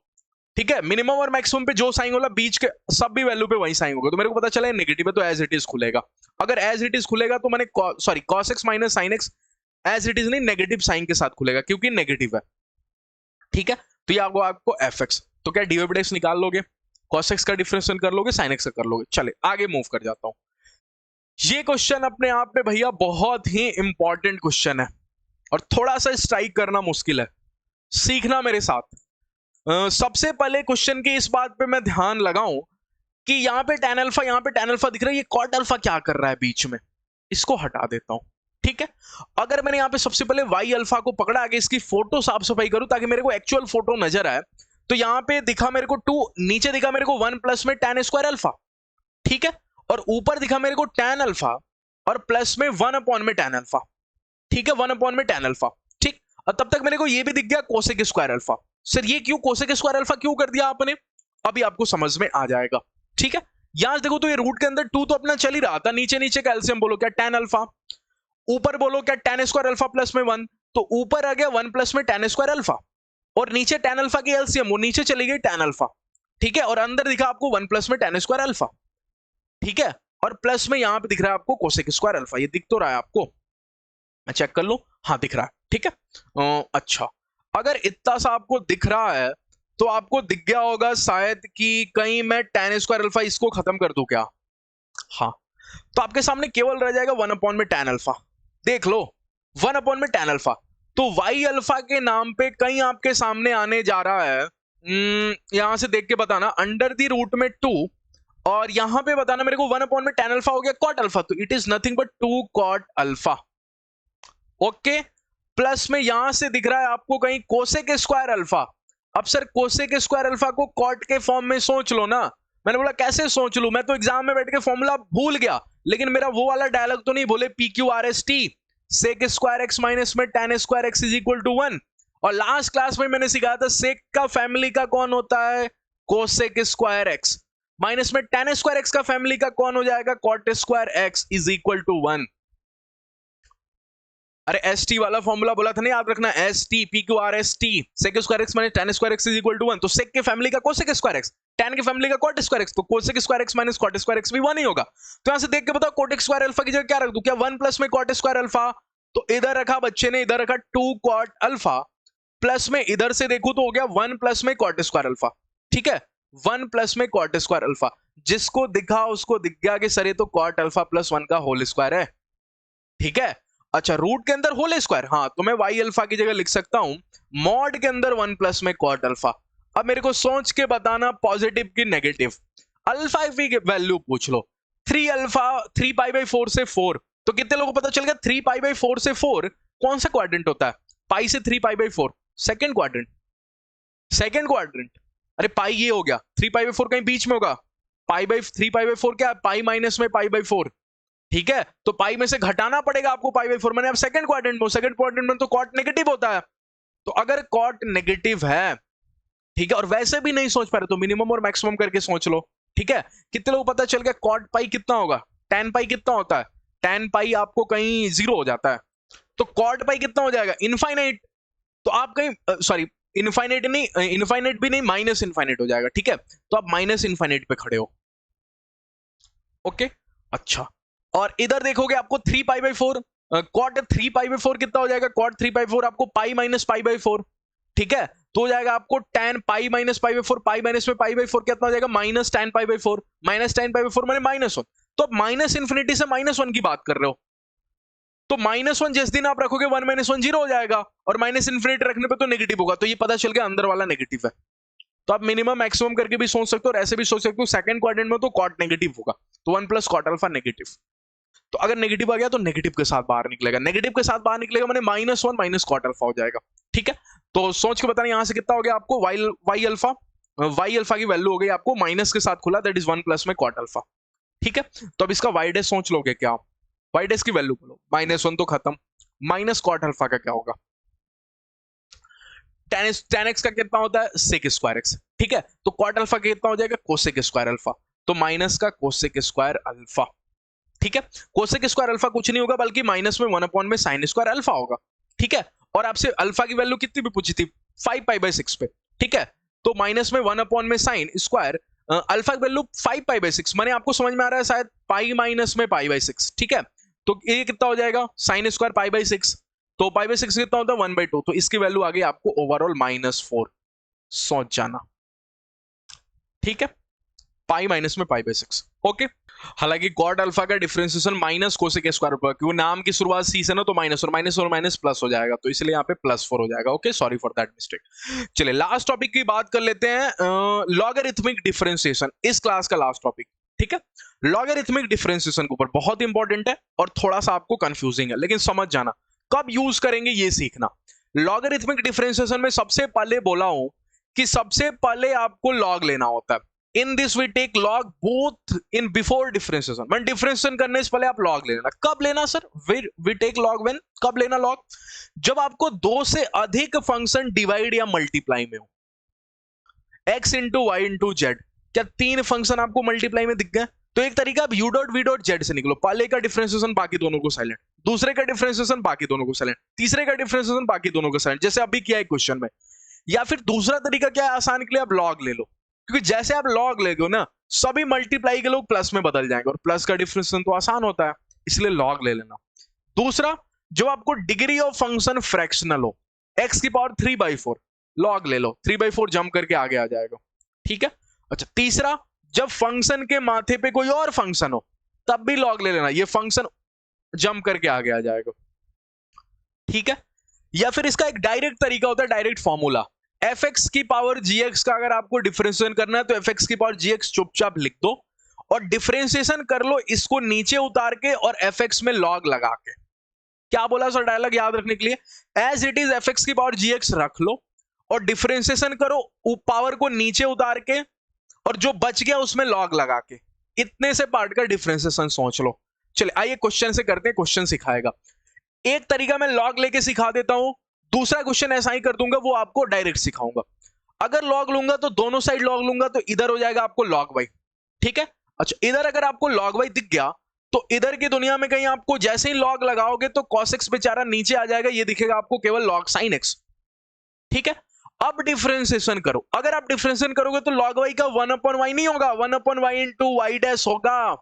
ठीक है, मिनिमम और मैक्सिमम पे जो साइन होला बीच के सब भी वैल्यू पे वही साइन होगा। तो मेरे को पता चला है नेगेटिव है, तो एज इट इज खुलेगा। अगर एज इट इज खुलेगा तो मैंने sorry cos x minus sin x as it is नहीं, नेगेटिव साइन के साथ खुलेगा क्योंकि नेगेटिव है। ठीक है, तो ये आपको fx, तो क्या dy/dx निकाल लोगे, cos x का डिफरेंशिएशन कर लोगे, sin x का कर लोगे। चले आगे मूव कर जाता हूं। ये क्वेश्चन अपने आप में भैया बहुत ही इंपॉर्टेंट क्वेश्चन है और थोड़ा सा स्ट्राइक करना मुश्किल है, सीखना मेरे साथ। सबसे पहले क्वेश्चन की इस बात पे मैं ध्यान लगाऊं कि यहाँ पे tan अल्फा, यहाँ पे tan अल्फा दिख रहा है, ये cot अल्फा क्या कर रहा है बीच में, इसको हटा देता हूं। ठीक है, अगर मैंने यहाँ पे सबसे पहले y अल्फा को पकड़ा, आगे इसकी फोटो साफ सफाई करूं ताकि मेरे को एक्चुअल फोटो नजर आए, तो यहाँ पे दिखा मेरे को 2, नीचे दिखा मेरे को 1 प्लस में tan स्क्वायर अल्फा। ठीक है, और ऊपर दिखा मेरे को tan अल्फा और प्लस में 1 अपॉन में tan अल्फा, ठीक है, 1 अपॉन में tan अल्फा, ठीक। और तब तक मेरे को ये भी दिख गया कोसेक स्क्वायर अल्फा। सर ये क्यों कोसेक स्क्वायर अल्फा क्यों कर दिया आपने, अभी आपको समझ में आ जाएगा, ठीक है। यहां देखो तो ये रूट के अंदर 2 तो अपना चल ही रहा था, नीचे नीचे का एलसीएम बोलो क्या tan अल्फा, ऊपर बोलो क्या tan स्क्वायर अल्फा प्लस में 1, तो ऊपर आ गया 1 प्लस में tan स्क्वायर अल्फा, और नीचे tan अल्फा की एलसीएम वो नीचे चली गई tan अल्फा, ठीक है। और अंदर दिखा आपको 1 प्लस में tan स्क्वायर अल्फा, ठीक है। और प्लस में यहां पे दिख रहा है आपको कोसेक स्क्वायर अल्फा, ये दिख तो रहा है आपको, मैं चेक कर लूं, हाँ दिख रहा है, ठीक है। अच्छा, अगर इतना सा आपको दिख रहा है तो आपको दिख गया होगा शायद कि कहीं मैं tan स्क्वायर अल्फा इसको खत्म कर दूं क्या, हाँ। तो आपके सामने केवल रह जाएगा 1 अपॉन में tan अल्फा, देख लो 1 अपॉन में tan अल्फा। तो y अल्फा के नाम पे कहीं आपके सामने आने जा रहा है, यहां से देख के बताना, अंडर दी रूट में 2, और यहां पे बताना मेरे को 1 अपॉन में tan अल्फा हो गया cot अल्फा, तो it is nothing but 2 cot alpha, okay. Plus में यहां से दिख रहा है आपको कहीं कोसेक स्क्वायर अल्फा। अब सर कोसेक स्क्वायर अल्फा को कॉट के फॉर्म में सोच लो ना, मैंने बोला कैसे सोच लूं, मैं तो एग्जाम में बैठ के फॉर्मूला भूल गया, लेकिन मेरा वो वाला डायलॉग तो नहीं बोले PQRST sec square x minus में tan square x is equal to 1। और लास्ट क्लास में मैंने सिखाया था सेक का फैमिली का कौन होता है, कोसेक स्क्वायर एक्स, माइनस में tan स्क्वायर एक्स का फैमिली का कौन हो जाएगा, cot square x is equal to 1। अरे ST वाला फॉर्मूला बोला था नहीं, याद रखना, ST PQRST sec square x minus tan square x is equal to 1। तो सेक के फैमिली का कोसेक स्क्वायर एक्स, tan की फैमिली का कॉट स्क्वायर एक्स, तो cosec square x minus cot square x भी 1 ही होगा। तो यहां से देख के बताओ कोट स्क्वायर अल्फा की जगह क्या रख दूं, क्या 1 प्लस में कॉट स्क्वायर अल्फा, तो इधर रखा बच्चे ने, इधर रखा 2 कॉट अल्फा, प्लस में इधर से देखूं तो हो गया 1 प्लस में कॉट स्क्वायर अल्फा, ठीक है, 1 प्लस में कॉट स्क्वायर अल्फा। जिसको दिखा उसको दिख गया कि सर ये तो कॉट अल्फा प्लस 1 का होल स्क्वायर है, ठीक है। अच्छा, रूट के अंदर होल स्क्वायर, हाँ, तो मैं y अल्फा की जगह लिख सकता हूं मॉड के अंदर 1 प्लस में कॉट अल्फा। अब मेरे को सोच के बताना पॉजिटिव की नेगेटिव, अल्फा की वैल्यू पूछ लो, 3 अल्फा 3 पाई बाई 4 से 4, तो कितने लोगों को पता चल गया 3 पाई बाई 4 से 4 कौन सा क्वाड्रेंट होता है, पाई से 3 pi by 4 second quadrant, second quadrant. अरे पाई ये हो गया, 3 पाई बाई 4 कहीं बीच में होगा, पाई बाई 3 पाई बाई 4 क्या है, पाई माइनस में पाई बाई 4, ठीक है। तो पाई में से घटाना पड़ेगा आपको पाई बाई 4, मैंने अब सेकंड क्वाड्रेंट में, सेकंड क्वाड्रेंट में तो कॉट नेगेटिव होता है, तो अगर कॉट नेगेटिव है, ठीक है, और वैसे भी नहीं सोच पा रहे तो मिनिमम और मैक्सिमम करके सोच लो, ठीक है। कितने लोगों को पता चल गया कॉट पाई कितना होगा, tan पाई कितना होता है, tan पाई आपको कहीं 0 हो जाता है, तो कॉट पाई कितना हो जाएगा, इनफाइनाइट, तो आप कहीं सॉरी इनफाइनाइट नहीं, इनफाइनाइट भी नहीं, माइनस इनफाइनाइट हो जाएगा, ठीक है। तो आप माइनस इनफाइनाइट पे खड़े हो, ओके। अच्छा, और इधर देखोगे आपको 3 pi by 4, cot 3 pi by 4 कितना हो जाएगा, कॉट 3 पाई 4 आपको पाई माइनस पाई बाई 4, ठीक है। तो हो जाएगा आपको tan pi minus pi by 4, pi minus में पाई बाई 4 कितना हो जाएगा, minus tan pi by 4, minus tan pi by 4 माने माइनस 1। तो अब माइनस इंफिनिटी से माइनस 1 की बात कर रहे हो, तो माइनस 1 जिस दिन आप रखोगे 1 माइनस 1 0 हो जाएगा, और माइनस इंफिनिटी रखने पे तो नेगेटिव होगा, तो ये पता चल गया अंदर वाला नेगेटिव है। तो आप मिनिमम मैक्सिमम करके भी सोच सकते हो और ऐसे भी सोच सकते हो, सेकंड क्वाड्रेंट में तो कॉट नेगेटिव होगा, तो 1 प्लस कॉट अल्फा नेगेटिव, तो अगर नेगेटिव आ गया तो नेगेटिव के साथ बाहर निकलेगा, नेगेटिव के साथ बाहर निकलेगा माने माइनस 1 माइनस कॉट अल्फा हो जाएगा, ठीक है। तो सोच के बताना यहां से कितना हो गया आपको y अल्फा की वैल्यू हो गई आपको माइनस के साथ खुला, दैट इज 1 प्लस में कॉट अल्फा, ठीक है। तो अब इसका y डैश सोच लोगे क्या, y डैश की वैल्यू बोलो, माइनस 1 तो खत्म, माइनस कॉट अल्फा का क्या होगा, tan x का कितना होता है, सेक स्क्वायर एक्स, ठीक है। तो कॉट अल्फा का कितना हो जाएगा, कोसेक स्क्वायर अल्फा, तो माइनस का कोसेक स्क्वायर अल्फा, ठीक है। कोसेक स्क्वायर अल्फा कुछ नहीं होगा बल्कि माइनस में 1 अपॉन में साइन स्क्वायर अल्फा होगा, ठीक है। और आपसे अल्फा की वैल्यू कितनी भी पूछी थी, 5 पाई बाई 6 पे, ठीक है। तो माइनस में 1 अपॉन में साइन स्क्वायर अल्फा की वैल्यू 5 पाई बाई 6, माने आपको समझ में आ रहा है शायद, पाई माइनस में पाई बाई 6, ठीक है। तो ये कितना हो जाएगा, साइन स्क्वायर पाई बाई 6, तो पाई बाई 6 कितना होता है 1/2, तो इसकी वैल्यू आ गई आपको ओवरऑल -4, सोच जाना, ठीक है, पाई माइनस में पाई बाई 6, ओके। हालांकि कॉट अल्फा का डिफरेंशिएशन माइनस कोसेक स्क्वायर पर, क्योंकि नाम की शुरुआत सी से ना, तो माइनस और माइनस और माइनस प्लस हो जाएगा, तो इसलिए यहाँ पे +4 हो जाएगा, okay, sorry for that mistake. चलिए लास्ट टॉपिक की बात कर लेते हैं, लॉगरिथमिक डिफरेंशिएशन, इस क्लास का लास्ट टॉपिक, ठीक है। लॉगरिथमिक डिफरेंशिएशन के ऊपर बहुत इंपॉर्टेंट है और थोड़ा सा आपको कंफ्यूजिंग है, लेकिन समझ जाना कब यूज करेंगे ये सीखना। लॉगरिथमिक डिफरेंशिएशन में सबसे पहले बोला हूं कि सबसे पहले आपको लॉग लेना होता है, in this we take log both in before differentiation. मैं डिफरेंशिएशन करने से पहले आप लॉग ले लेना। कब लेना सर? वी टेक लॉग व्हेन, कब लेना लॉग? जब आपको दो से अधिक फंक्शन डिवाइड या मल्टीप्लाई में हो। x into y into z, क्या तीन फंक्शन आपको मल्टीप्लाई में दिख गए? तो एक तरीका आप u dot v dot Z से निकलो। पहले का डिफरेंशिएशन बाकी दोनों को साइलेंट, दूसरे का डिफरेंशिएशन बाकी दोनों को साइलेंट, तीसरे का डिफरेंशिएशन बाकी दोनों को साइलेंट, जैसे अभी किया है क्वेश्चन में। या फिर दूसरा तरीका क्या है आसान के लिए, आप लॉग ले लो, क्योंकि जैसे आप लॉग लेगे ना सभी मल्टीप्लाई के लोग प्लस में बदल जाएंगे, और प्लस का डिफरेंशिएशन तो आसान होता है, इसलिए लॉग ले लेना। दूसरा, जो आपको डिग्री ऑफ फंक्शन फ्रैक्शनल हो, x की पावर 3/4, लॉग ले लो, 3/4 जंप करके आगे आ जाएगा, ठीक है। अच्छा, तीसरा, जब फंक्शन के माथे पे कोई और फंक्शन हो तब भी लॉग ले लेना, ये फंक्शन जंप करके आगे आ जाएगा, ठीक है। या फिर इसका एक डायरेक्ट तरीका होता है, डायरेक्ट फॉर्मूला, fx की पावर gx का अगर आपको डिफरेंशिएशन करना है तो fx की पावर gx चुपचाप लिख दो और डिफरेंशिएशन कर लो इसको नीचे उतार के और fx में लॉग लगा के। क्या बोला सर डायलॉग याद रखने के लिए? एज इट इज fx की पावर gx रख लो और डिफरेंशिएशन करो पावर को नीचे उतार के, और जो बच गया उसमें लॉग लगा के। इतने से पार्ट का डिफरेंशिएशन सोच लो। चलिए आइए क्वेश्चन से करते हैं, क्वेश्चन सिखाएगा। एक तरीका मैं लॉग लेके सिखा देता हूं, दूसरा क्वेश्चन ऐसा ही कर दूंगा, वो आपको डायरेक्ट सिखाऊंगा। अगर लॉग लूंगा तो दोनों साइड लॉग लूंगा तो इधर हो जाएगा आपको लॉग वाई, ठीक है। अच्छा, इधर अगर आपको लॉग वाई दिख गया तो इधर की दुनिया में कहीं आपको जैसे ही लॉग लगाओगे तो cos x बेचारा नीचे आ जाएगा, ये दिखेगा आपको केवल log sin x, ठीक है। अब डिफरेंशिएशन करो, अगर आप डिफरेंशिएशन करोगे तो log y का 1/y नहीं होगा, 1/y इंटू y डैश होगा,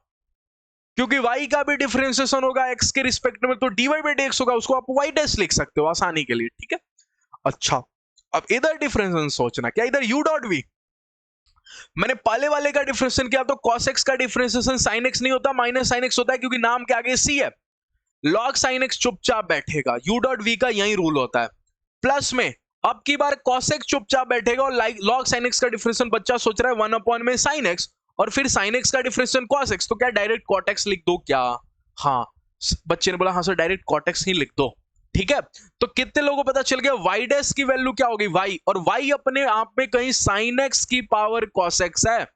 क्योंकि y का भी डिफरेंशिएशन होगा x के रिस्पेक्ट में, तो dy/dx होगा, उसको आप y डैश लिख सकते हो आसानी के लिए, ठीक है। अच्छा, अब इधर डिफरेंशिएशन सोचना, क्या इधर u डॉट v, मैंने पहले वाले का डिफरेंशिएशन किया तो cos x का डिफरेंशिएशन sin x नहीं होता, माइनस sin x होता है, क्योंकि नाम के आगे c है। log sin x चुपचाप बैठेगा, u डॉट v का यही रूल होता है। प्लस में अब की बार cos x चुपचाप बैठेगा और log sin x का डिफरेंशिएशन बच्चा सोच रहा है 1 में sin x, और फिर sin x का डिफरेंशिएशन cos x, तो क्या डायरेक्ट cot x लिख दो क्या? हाँ, बच्चे ने बोला हाँ सर डायरेक्ट cot x ही लिख दो, ठीक है। तो कितने लोगों को पता चल गया y डैश की वैल्यू क्या होगी, y, और y अपने आप में कहीं sin x की पावर cos x है,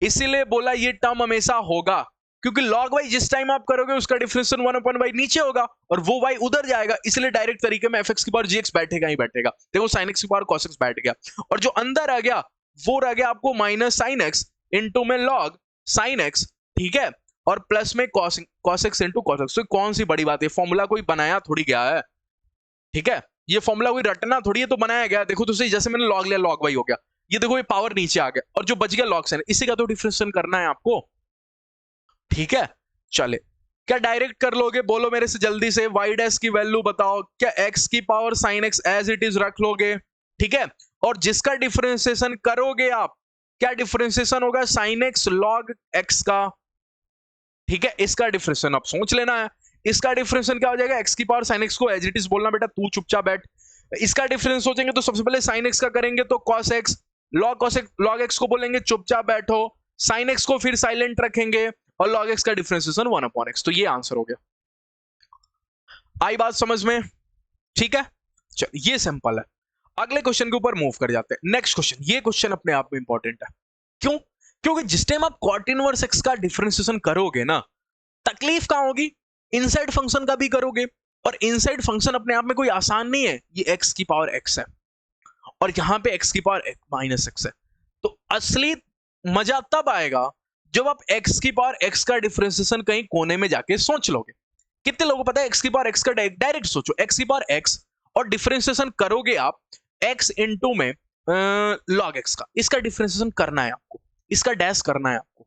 इसीलिए बोला ये टर्म हमेशा होगा, क्योंकि log y जिस टाइम आप करोगे उसका डिफरेंशिएशन 1/y नीचे होगा और वो y उधर जाएगा, इसलिए डायरेक्ट तरीके में fx की पावर gx बैठेगा ही बैठेगा। देखो sin x की पावर cos x बैठ गया, और जो अंदर आ गया वो रह गया आपको माइनस sin x इंटू में log sin x, ठीक है, और प्लस में cos x into cos x। तो कौन सी बड़ी बात है, फॉर्मूला कोई बनाया थोड़ी गया है, ठीक है, ये फॉर्मूला कोई रटना थोड़ी है, तो बनाया गया। देखो तो सही, जैसे मैंने log लिया log y हो गया, ये देखो ये पावर नीचे आ गया, और जो बच गया log sin, इसी का तो डिफरेंशिएशन करना है आपको, ठीक है। चले, क्या डायरेक्ट कर लोगे, बोलो मेरे से जल्दी से, y डैश की वैल्यू बताओ, क्या x की power sin x as it is रख लोगे, ठीक है, और जिसका डिफरेंशिएशन करोगे आप, क्या डिफरेंशिएशन होगा sin x log x का, ठीक है, इसका डिफरेंशिएशन आप सोच लेना है। इसका डिफरेंशिएशन क्या हो जाएगा, x की पावर sin x को एज इट इज बोलना, बेटा तू चुपचाप बैठ। इसका डिफरेंस सोचेंगे तो सबसे पहले sin x का करेंगे तो cos x, log x को बोलेंगे चुपचाप बैठो, sin x को फिर साइलेंट रखेंगे, और log x का डिफरेंशिएशन 1/x। तो ये आंसर हो गया। आई बात समझ में, ठीक है। चल, ये सिंपल है। अगले क्वेश्चन के ऊपर मूव कर जाते हैं। नेक्स्ट क्वेश्चन, ये क्वेश्चन अपने आप में इंपॉर्टेंट है। क्यों? क्योंकि जिस टाइम आप cot इनवर्स x का डिफरेंशिएशन करोगे ना, तकलीफ कहां होगी, इनसाइड फंक्शन का भी करोगे, और इनसाइड फंक्शन अपने आप में कोई आसान नहीं है, ये x की पावर x है और यहां पे x की पावर माइनस x है। तो असली मजा तब आएगा जब आप x की पावर x का डिफरेंशिएशन कहीं कोने में जाके सोच लोगे। कितने लोगों को पता है x की पावर x का डायरेक्ट सोचो, x की पावर x और डिफरेंशिएशन करोगे आप x इंटू में log x का, इसका डिफरेंशिएशन करना है आपको, इसका डैश करना है आपको,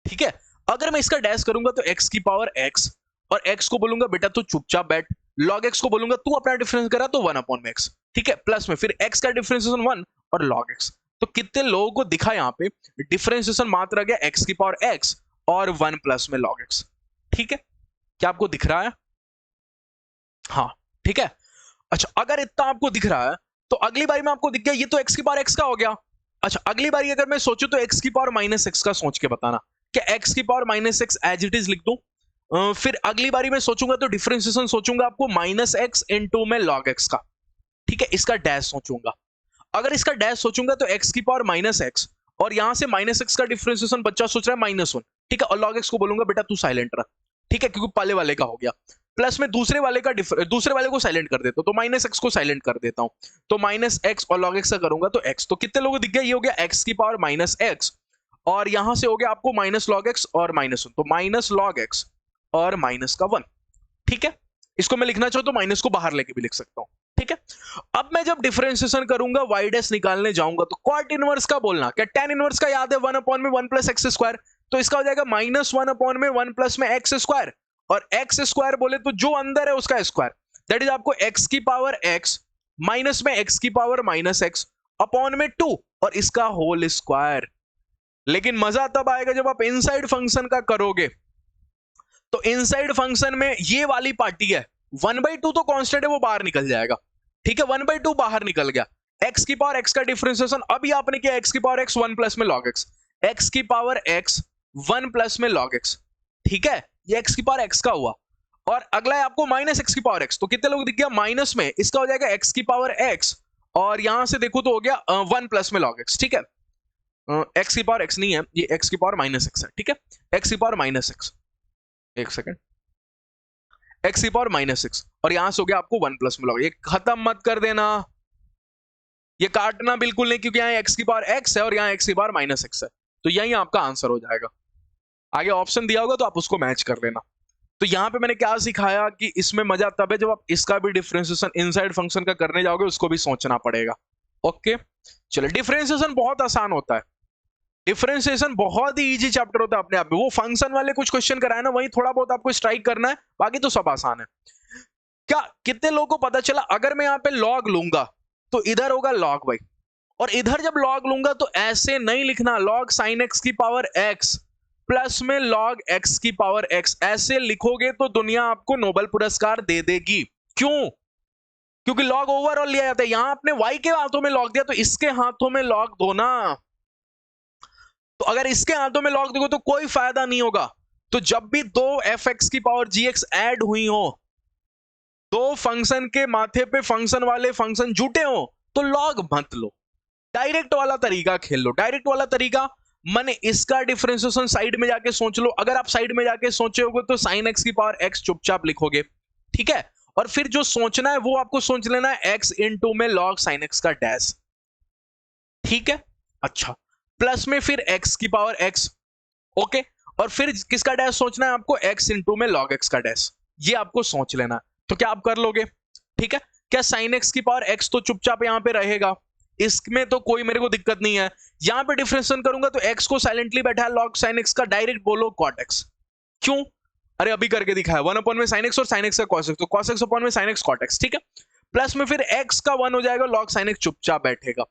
ठीक है। अगर मैं इसका डैश करूंगा तो x की पावर x, और x को बोलूंगा बेटा तू चुपचाप बैठ, log x को बोलूंगा तू अपना डिफरेंस करा तो 1/x, ठीक है, प्लस में फिर x का डिफरेंशिएशन 1 और log x। तो कितने लोगों को दिखा यहाँ पे डिफरेंशिएशन मात्र आ गया x की पावर x और 1 प्लस में log x, ठीक है, क्या आपको दिख रहा है? हाँ, ठीक है। अच्छा, अगर इतना आपको दिख रहा है तो अगली बारी में आपको दिख गया ये तो x की पावर x का हो गया। अच्छा, अगली बारी अगर मैं सोचूं तो x की पावर माइनस x का सोच के बताना, क्या x की power minus x as it is लिख दूं। फिर अगली बारी में सोचूंगा तो डिफरेंशिएशन सोचूंगा आपको माइनस x इंटू में log x का, ठीक है, इसका डैश सोचूंगा। अगर इसका डैश सोचूंगा तो x की पावर माइनस x और यहां से माइनस एक्स का डिफरेंशिएशन बच्चा सोच रहा है -1, ठीक है, और log x को बोलूंगा बेटा तू साइलेंट रह, ठीक है, क्योंकि पहले वाले का हो गया। प्लस में दूसरे वाले को साइलेंट कर देता हूं, तो माइनस एक्स को साइलेंट कर देता हूं, तो माइनस एक्स और log x का करूंगा तो x, तो कितने लोगों को दिख गया, ये हो गया x की पावर माइनस एक्स, और यहां से हो गया आपको माइनस log x और -1, तो माइनस log x और माइनस का 1, ठीक है। इसको मैं लिखना चाहूं तो माइनस को बाहर लेके भी लिख सकता हूं, ठीक है। अब मैं जब डिफरेंशिएशन करूंगा y डैश निकालने जाऊंगा तो कॉट इनवर्स का बोलना, क्या tan इनवर्स का याद है 1/1 प्लस एक्स स्क्वायर, तो इसका हो जाएगा -1/1 प्लस में एक्स स्क्वायर, और एक्स स्क्वायर बोले तो जो अंदर है उसका स्क्वायर, दैट इज आपको x की पावर x माइनस में x की पावर माइनस एक्स अपॉन में 2 और इसका होल स्क्वायर। लेकिन मजा तब आएगा जब आप इनसाइड फंक्शन का करोगे, तो इनसाइड फंक्शन में ये वाली पार्टी है 1/2 तो कांस्टेंट है, वो बाहर निकल जाएगा, ठीक है, 1/2 बाहर निकल गया, x की पावर x का डिफरेंशिएशन अभी आपने किया x की पावर x 1 प्लस में log x, x की पावर x 1 प्लस में log x, ठीक है, ये x की पावर x का हुआ, और अगला है आपको माइनस x की पावर x, तो कितने लोग दिख गया माइनस में, इसका हो जाएगा x की पावर x, और यहां से देखो तो हो गया 1 प्लस में log x, ठीक है, x की पावर x नहीं है, ये x की पावर माइनस x है, ठीक है, x की पावर माइनस x, एक सेकेंड, x की पावर माइनस एक्स, और यहां से हो गया आपको 1 प्लस में log, ये खत्म मत कर देना, ये काटना बिल्कुल नहीं, क्योंकि यहाँ x की पावर x है और यहाँ x की पावर माइनस एक्स है, तो यही आपका आंसर हो जाएगा। आगे ऑप्शन दिया होगा तो आप उसको मैच कर लेना। तो यहाँ पे मैंने क्या सिखाया कि इसमें मजा तब है जब आप इसका भी डिफरेंशिएशन इनसाइड फंक्शन का करने जाओगे, उसको भी सोचना पड़ेगा। ओके, चलो, डिफरेंशिएशन बहुत आसान होता है, डिफरेंशिएशन बहुत ही इजी चैप्टर होता है अपने आप में, वो फंक्शन वाले कुछ क्वेश्चन कराए ना, वही थोड़ा बहुत आपको स्ट्राइक करना है, बाकी तो सब आसान है। क्या कितने लोगों को पता चला, अगर मैं यहाँ पे log लूंगा तो इधर होगा log y, और इधर जब log लूंगा तो ऐसे नहीं लिखना log sin x की पावर x प्लस में log x की पावर x, ऐसे लिखोगे तो दुनिया आपको नोबेल पुरस्कार दे देगी। क्यों? क्योंकि log ओवरऑल लिया जाता है, यहां आपने y के हाथों में log दिया तो इसके हाथों में log दो ना, तो अगर इसके हाथों में log दोगे तो कोई फायदा नहीं होगा। तो जब भी दो fx की पावर gx ऐड हुई हो, दो फंक्शन के माथे पे फंक्शन वाले फंक्शन जुटे हो, तो log मत लो, डायरेक्ट वाला तरीका खेल लो। डायरेक्ट वाला तरीका माने इसका डिफरेंशिएशन साइड में जाके सोच लो, अगर आप साइड में जाके सोचोगे तो sin x की पावर x चुपचाप लिखोगे, ठीक है, और फिर जो सोचना है वो आपको सोच लेना है x इंटू में log sin x का डैश, ठीक है। अच्छा, प्लस में फिर x की पावर x, ओके, और फिर किसका डैश सोचना है आपको, x इंटू में log x का डैश, ये आपको सोच लेना। तो क्या आप कर लोगे, ठीक है। क्या sin x की पावर x तो चुपचाप यहां पे रहेगा, इसमें तो कोई मेरे को दिक्कत नहीं है। यहां पे डिफरेंशिएशन करूंगा तो x को साइलेंटली बैठा है log sin x का, डायरेक्ट बोलो cot x, क्यों, अरे अभी करके दिखाया 1 अपॉन में sin x और sin x का cos x, तो cos x अपॉन में sin x cot x, ठीक है, प्लस में फिर x का 1 हो जाएगा, log sin x चुपचाप बैठेगा।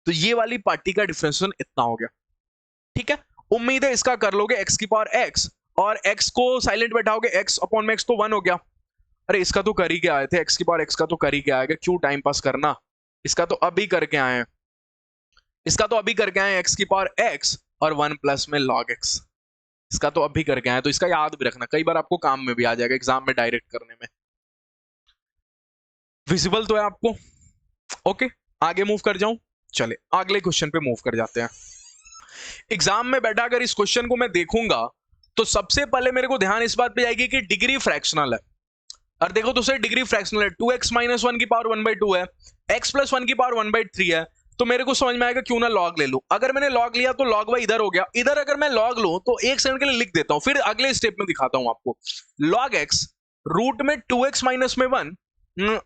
तो ये वाली पार्टी का डिफरेंशिएशन इतना हो गया, ठीक है। उम्मीद है इसका कर लोगे, x की पावर x और x को साइलेंट बैठाओगे, x अपॉन में x तो 1 हो गया। अरे इसका तो कर ही के आए थे, x की पावर x का तो कर ही के आएगा, क्यों टाइम पास करना, इसका तो अभी करके आए हैं, इसका तो अभी करके आए x की पावर x और 1 प्लस में log x, इसका तो अभी करके आए, तो इसका याद भी रखना, कई बार आपको काम में भी आ जाएगा, एग्जाम में डायरेक्ट करने में। विजिबल तो है आपको, ओके, आगे मूव कर जाऊं, चले अगले क्वेश्चन पे मूव कर जाते हैं। एग्जाम में बैठा अगर इस क्वेश्चन को मैं देखूंगा तो सबसे पहले मेरे को ध्यान इस बात पे जाएगी कि डिग्री फ्रैक्शनल है, और देखो तो सर डिग्री फ्रैक्शनल है, 2x माइनस 1 की पावर 1/2 है, x प्लस 1 की पावर 1/3 है, तो मेरे को समझ में आएगा क्यों ना log ले लूं। अगर मैंने log लिया तो log y इधर हो गया, इधर अगर मैं log लूं तो एक सेकंड के लिए लिख देता हूं, फिर अगले स्टेप में दिखाता हूं आपको। log x रूट में 2x माइनस में 1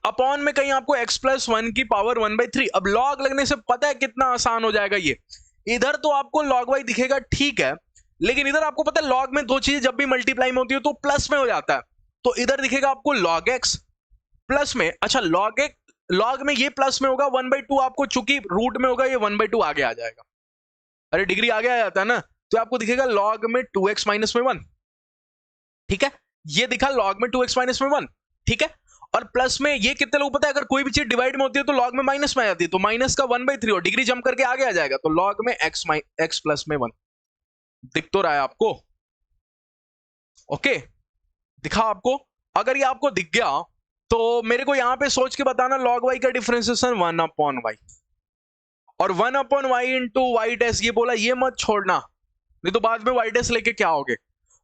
अपॉन में कहीं आपको x प्लस 1 की पावर 1/3। अब log लगने से पता है कितना आसान हो जाएगा ये, इधर तो आपको log y दिखेगा, ठीक है, लेकिन इधर आपको पता है log में दो चीजें जब भी मल्टीप्लाई में होती है तो प्लस में हो जाता है, तो इधर दिखेगा आपको log x प्लस में, अच्छा log में ये प्लस में होगा 1/2, आपको चूंकि रूट में होगा ये 1/2 आगे आ जाएगा, अरे डिग्री आगे आ जाता है ना, तो आपको दिखेगा log में 2x माइनस में 1, ठीक है, ये दिखा log में 2x माइनस में 1, ठीक है, और प्लस में ये कितने लोग पता है, अगर कोई भी चीज डिवाइड में होती है तो log में माइनस में आ जाती है, तो माइनस का 1/3 और डिग्री जंप करके आगे आ जाएगा, तो log में x प्लस में 1 दिख तो रहा है आपको, ओके, दिखा आपको। अगर ये आपको दिख गया तो मेरे को यहां पे सोच के बताना log y का डिफरेंशिएशन 1/y, और 1/y इंटू वाई डैश ये बोला, ये मत छोड़ना नहीं तो बाद में वाई डैश लेके क्या होगे।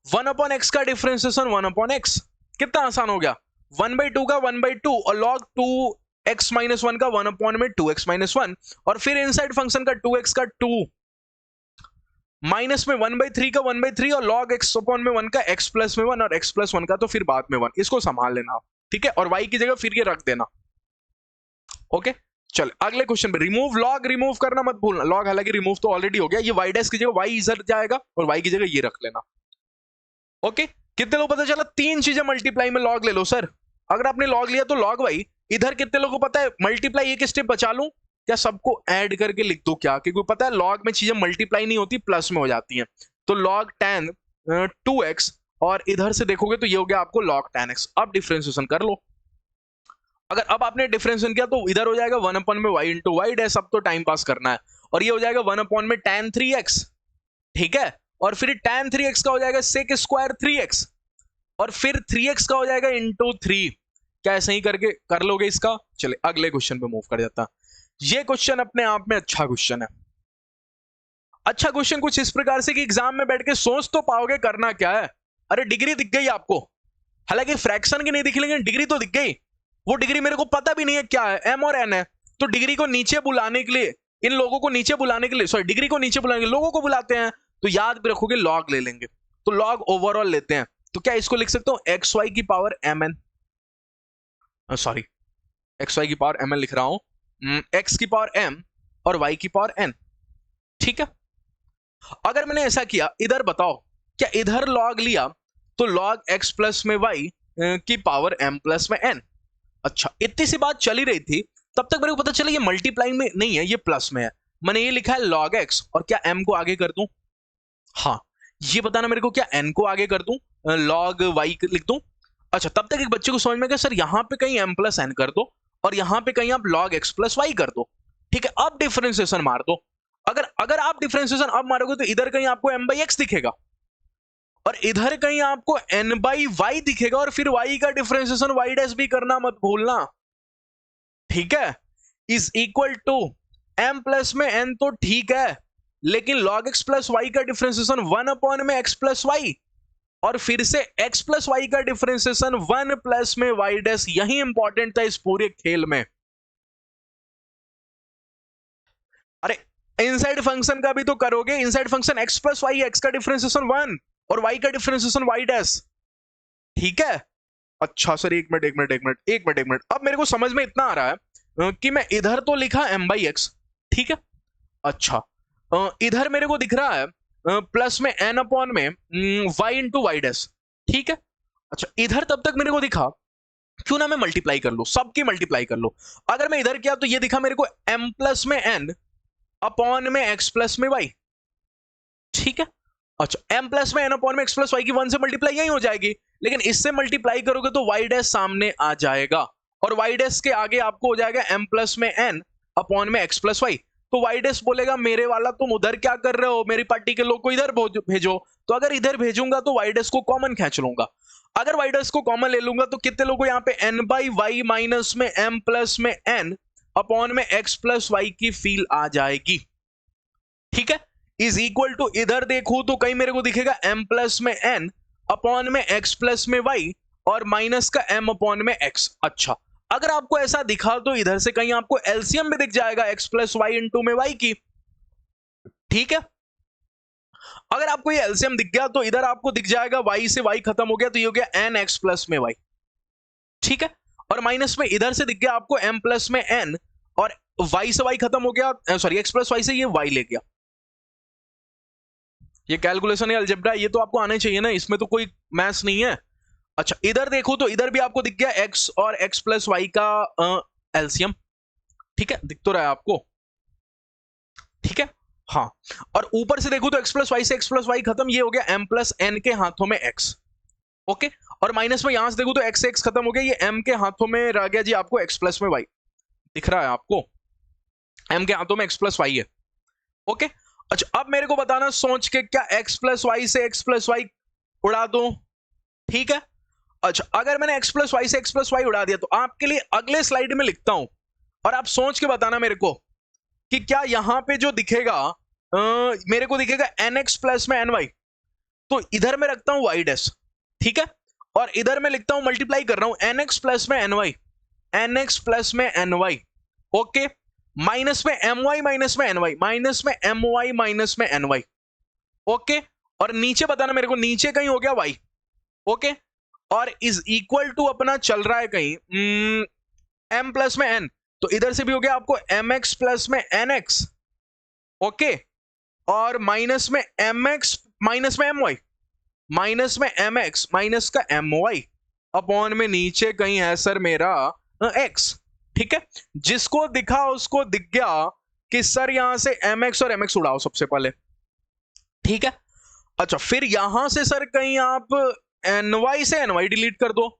1/x का डिफरेंशिएशन 1/x, कितना आसान हो गया। 1/2 का 1/2 और log 2x माइनस 1 का 1/2x माइनस 1 और फिर इनसाइड फंक्शन का 2x का 2 माइनस में 1/3 का 1/3 और log x अपॉन में 1 का x प्लस में 1 और x प्लस 1 का तो फिर बाद में 1, इसको संभाल लेना आप, ठीक है। और y की जगह फिर ये रख देना, ओके। चल अगले क्वेश्चन पे, रिमूव लॉग रिमूव करना मत भूलना, लॉग हालांकि रिमूव तो ऑलरेडी हो गया, ये y डैश की जगह y इधर जाएगा और y की जगह ये रख लेना, ओके। कितने लोग पता चला, 3 चीजें मल्टीप्लाई में लॉग ले लो सर। अगर आपने लॉग लिया तो लॉग y, इधर कितने लोगों को पता है मल्टीप्लाई एक स्टेप बचा लूं क्या, सबको ऐड करके लिख दो क्या, क्योंकि पता है लॉग में चीजें मल्टीप्लाई नहीं होती प्लस में हो जाती हैं। तो log tan 2x और इधर से देखोगे तो ये हो गया आपको log tan x। अब डिफरेंशिएशन कर लो, अगर अब आपने डिफरेंशिएशन किया तो इधर हो जाएगा 1/y इंटू वाई डैश, अब तो टाइम पास करना है, और ये हो जाएगा 1 tan 3x, ठीक है। और फिर tan 3x का हो जाएगा sec स्क्वायर 3x और फिर 3x का हो जाएगा इंटू 3। क्या ऐसे ही करके कर लोगे इसका। चले अगले क्वेश्चन पे मूव कर जाता। ये क्वेश्चन अपने आप में अच्छा क्वेश्चन है। अच्छा क्वेश्चन कुछ इस प्रकार से कि एग्जाम में बैठ के सोच तो पाओगे करना क्या है। अरे डिग्री दिख गई आपको, हालांकि फ्रैक्शन की नहीं दिखी लेकिन डिग्री तो दिख गई। वो डिग्री मेरे को पता भी नहीं है क्या है, एम और एन है। तो डिग्री को नीचे बुलाने के लिए, इन लोगों को नीचे बुलाने के लिए, सॉरी डिग्री को नीचे बुलाने के लिए लोगों को बुलाते हैं, तो याद भी रखोगे लॉग ले लेंगे। तो लॉग ओवरऑल लेते हैं, तो क्या इसको लिख सकता हूं एक्स वाई की power m n, sorry x y की पावर एम एन लिख रहा हूं, एक्स की पावर एम और वाई की पावर एन, ठीक है। अगर मैंने ऐसा किया, इधर बताओ क्या इधर लॉग लिया तो लॉग एक्स प्लस में वाई की पावर एम प्लस में एन। अच्छा इतनी सी बात चली रही थी, तब तक मेरे को पता चला ये मल्टीप्लाई में नहीं है, ये प्लस में है। मैंने ये लिखा है log x और क्या m को आगे कर दूं, हाँ ये बताना मेरे को क्या n को आगे कर दूं, log y लिख दूं। अच्छा तब तक एक बच्चे को समझ में गया सर यहाँ पे कहीं m प्लस n कर दो और यहाँ पे कहीं आप log x प्लस y कर दो, ठीक है। अब डिफरेंशिएशन मार दो, अगर आप डिफरेंशिएशन अब मारोगे तो इधर कहीं आपको m बाई एक्स दिखेगा और इधर कहीं आपको n बाई वाई दिखेगा और फिर y का डिफरेंशिएशन y डैश भी करना मत भूलना, ठीक है। Is equal to m plus में n तो ठीक है, लेकिन log x प्लस वाई का डिफरेंशिएशन 1 में x प्लस वाई और फिर से x प्लस वाई का डिफरेंशिएशन 1 प्लस में y डैश, यही इंपॉर्टेंट था इस पूरे खेल में। अरे इनसाइड फंक्शन का भी तो करोगे, inside function x plus y, x का डिफरेंशिएशन 1 और y का डिफरेंशिएशन y डैश, ठीक है। अच्छा सर एक मिनट, अब मेरे को समझ में इतना आ रहा है कि मैं इधर तो लिखा m बाई एक्स, ठीक है। अच्छा इधर मेरे को दिख रहा है प्लस में n अपॉन में y इंटू वाई डैश, ठीक है। अच्छा इधर तब तक मेरे को दिखा, क्यों ना मैं मल्टीप्लाई कर लो, सबकी मल्टीप्लाई कर लो। अगर मैं इधर किया तो ये दिखा मेरे को m प्लस में n अपॉन में x प्लस में y, ठीक है। अच्छा m प्लस में n अपॉन में x प्लस y की 1 से मल्टीप्लाई यही हो जाएगी, लेकिन इससे मल्टीप्लाई करोगे तो y डैश सामने आ जाएगा और y डैश के आगे आपको हो जाएगा m प्लस में n अपॉन में x प्लस वाई। तो y डैश बोलेगा मेरे वाला तुम उधर क्या कर रहे हो, मेरी पार्टी के लोग को इधर भेजो। तो अगर इधर भेजूंगा तो y डैश को कॉमन खींच लूंगा, अगर y डैश को कॉमन ले लूंगा तो कितने लोगों यहाँ पे n बाई वाई माइनस में m प्लस में n अपॉन में x प्लस वाई की फील आ जाएगी, ठीक है। इज इक्वल टू इधर देखूं तो कहीं मेरे को दिखेगा m प्लस में n अपॉन में x प्लस में y और माइनस का m अपॉन में x। अच्छा अगर आपको ऐसा दिखा तो इधर से कहीं आपको एलसीएम भी दिख जाएगा x प्लस वाई इंटू में y की, ठीक है। अगर आपको ये एलसीएम दिख गया तो इधर आपको दिख जाएगा y से y खत्म हो गया तो ये हो गया n x प्लस में y, ठीक है। और माइनस में इधर से दिख गया आपको m प्लस में n और y से y खत्म हो गया, सॉरी x प्लस वाई से ये y ले गया। ये कैलकुलेशन है अलजेब्रा, ये तो आपको आने चाहिए ना, इसमें तो कोई मैथ्स नहीं है। अच्छा इधर देखो तो इधर भी आपको दिख गया x और x प्लस वाई का एलसीएम, ठीक है, दिख तो रहा है आपको, ठीक है। हाँ और ऊपर से देखो तो x प्लस वाई से x प्लस वाई खत्म, ये हो गया m प्लस n के हाथों में x, ओके। और माइनस में यहां से देखो तो x से x खत्म हो गया, ये m के हाथों में रह गया जी आपको x प्लस में y, दिख रहा है आपको m के हाथों में x प्लस वाई है, ओके। अच्छा अब मेरे को बताना सोच के, क्या x प्लस वाई से x प्लस वाई उड़ा दो, ठीक है। अच्छा अगर मैंने x प्लस वाई से x प्लस वाई उड़ा दिया तो आपके लिए अगले स्लाइड में लिखता हूं और आप सोच के बताना मेरे को कि क्या यहां पे जो दिखेगा मेरे को दिखेगा nx प्लस में ny, तो इधर मैं रखता हूं y डैश, ठीक है, और इधर मैं लिखता हूं मल्टीप्लाई कर रहा हूं nx प्लस में ny, nx प्लस में ny, ओके, माइनस में my माइनस में ny, माइनस में my माइनस में ny, ओके, और नीचे बताना मेरे को, नीचे कहीं हो गया y, ओके, और इज इक्वल टू अपना चल रहा है कहीं m प्लस में n, तो इधर से भी हो गया आपको mx प्लस में nx, ओके, और माइनस में mx माइनस में my, माइनस में mx माइनस का my, अपॉन में नीचे कहीं है सर मेरा x, ठीक है, जिसको दिखा उसको दिख गया कि सर यहां से mx और mx उड़ाओ सबसे पहले, ठीक है। अच्छा, फिर यहां से सर कहीं आप ny से ny डिलीट कर दो,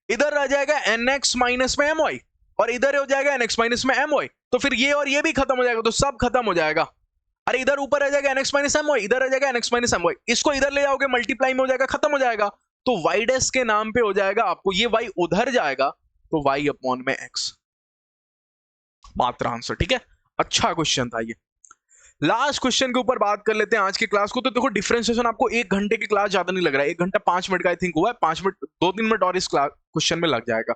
इधर रह जाएगा nx माइनस में my, और इधर हो जाएगा nx माइनस में my, तो फिर ये और ये भी खत्म हो जाएगा, तो सब खत्म हो जाएगा। अरे इधर ऊपर रह जाएगा nx माइनस my, इधर रह जाएगा nx माइनस my, इसको इधर ले जाओगे मल्टीप्लाई में हो जाएगा, खत्म हो जाएगा, तो y डैश के नाम पे हो जाएगा आपको, ये y उधर जाएगा तो y अपॉन में x, मात्र आंसर, ठीक है। अच्छा क्वेश्चन था ये। लास्ट क्वेश्चन के ऊपर बात कर लेते हैं आज की क्लास को। तो देखो डिफरेंशिएशन आपको 1 घंटे की क्लास ज्यादा नहीं लग रहा है, 1 घंटा 5 मिनट का आई थिंक हुआ है, 5 मिनट 2-3 मिनट और इस क्वेश्चन में लग जाएगा।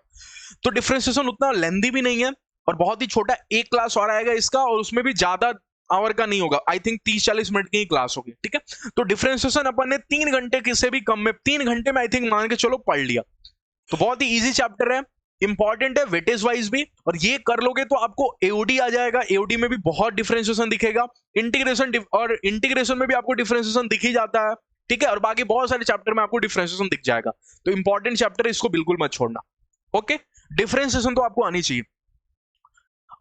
तो डिफरेंशिएशन उतना लेंथी भी नहीं है और बहुत ही छोटा, एक क्लास और आएगा इसका, और उसमें भी ज्यादा आवर का नहीं होगा, आई थिंक 30-40 मिनट की ही क्लास होगी, ठीक है। तो डिफरेंशिएशन अपन ने 3 घंटे के से भी कम में, 3 घंटे में आई थिंक मान के चलो पढ़ लिया। तो बहुत ही इजी चैप्टर है, इंपॉर्टेंट है वेटेज वाइज भी, और ये कर लोगे तो आपको एओडी आ जाएगा, एओडी में भी बहुत डिफरेंशिएशन दिखेगा, इंटीग्रेशन और इंटीग्रेशन में भी आपको डिफरेंशिएशन दिख ही जाता है, ठीक है, और बाकी बहुत सारे चैप्टर में आपको डिफरेंशिएशन दिख जाएगा। तो इंपॉर्टेंट चैप्टर है, इसको बिल्कुल मत छोड़ना, ओके। डिफरेंशिएशन तो आपको आनी चाहिए।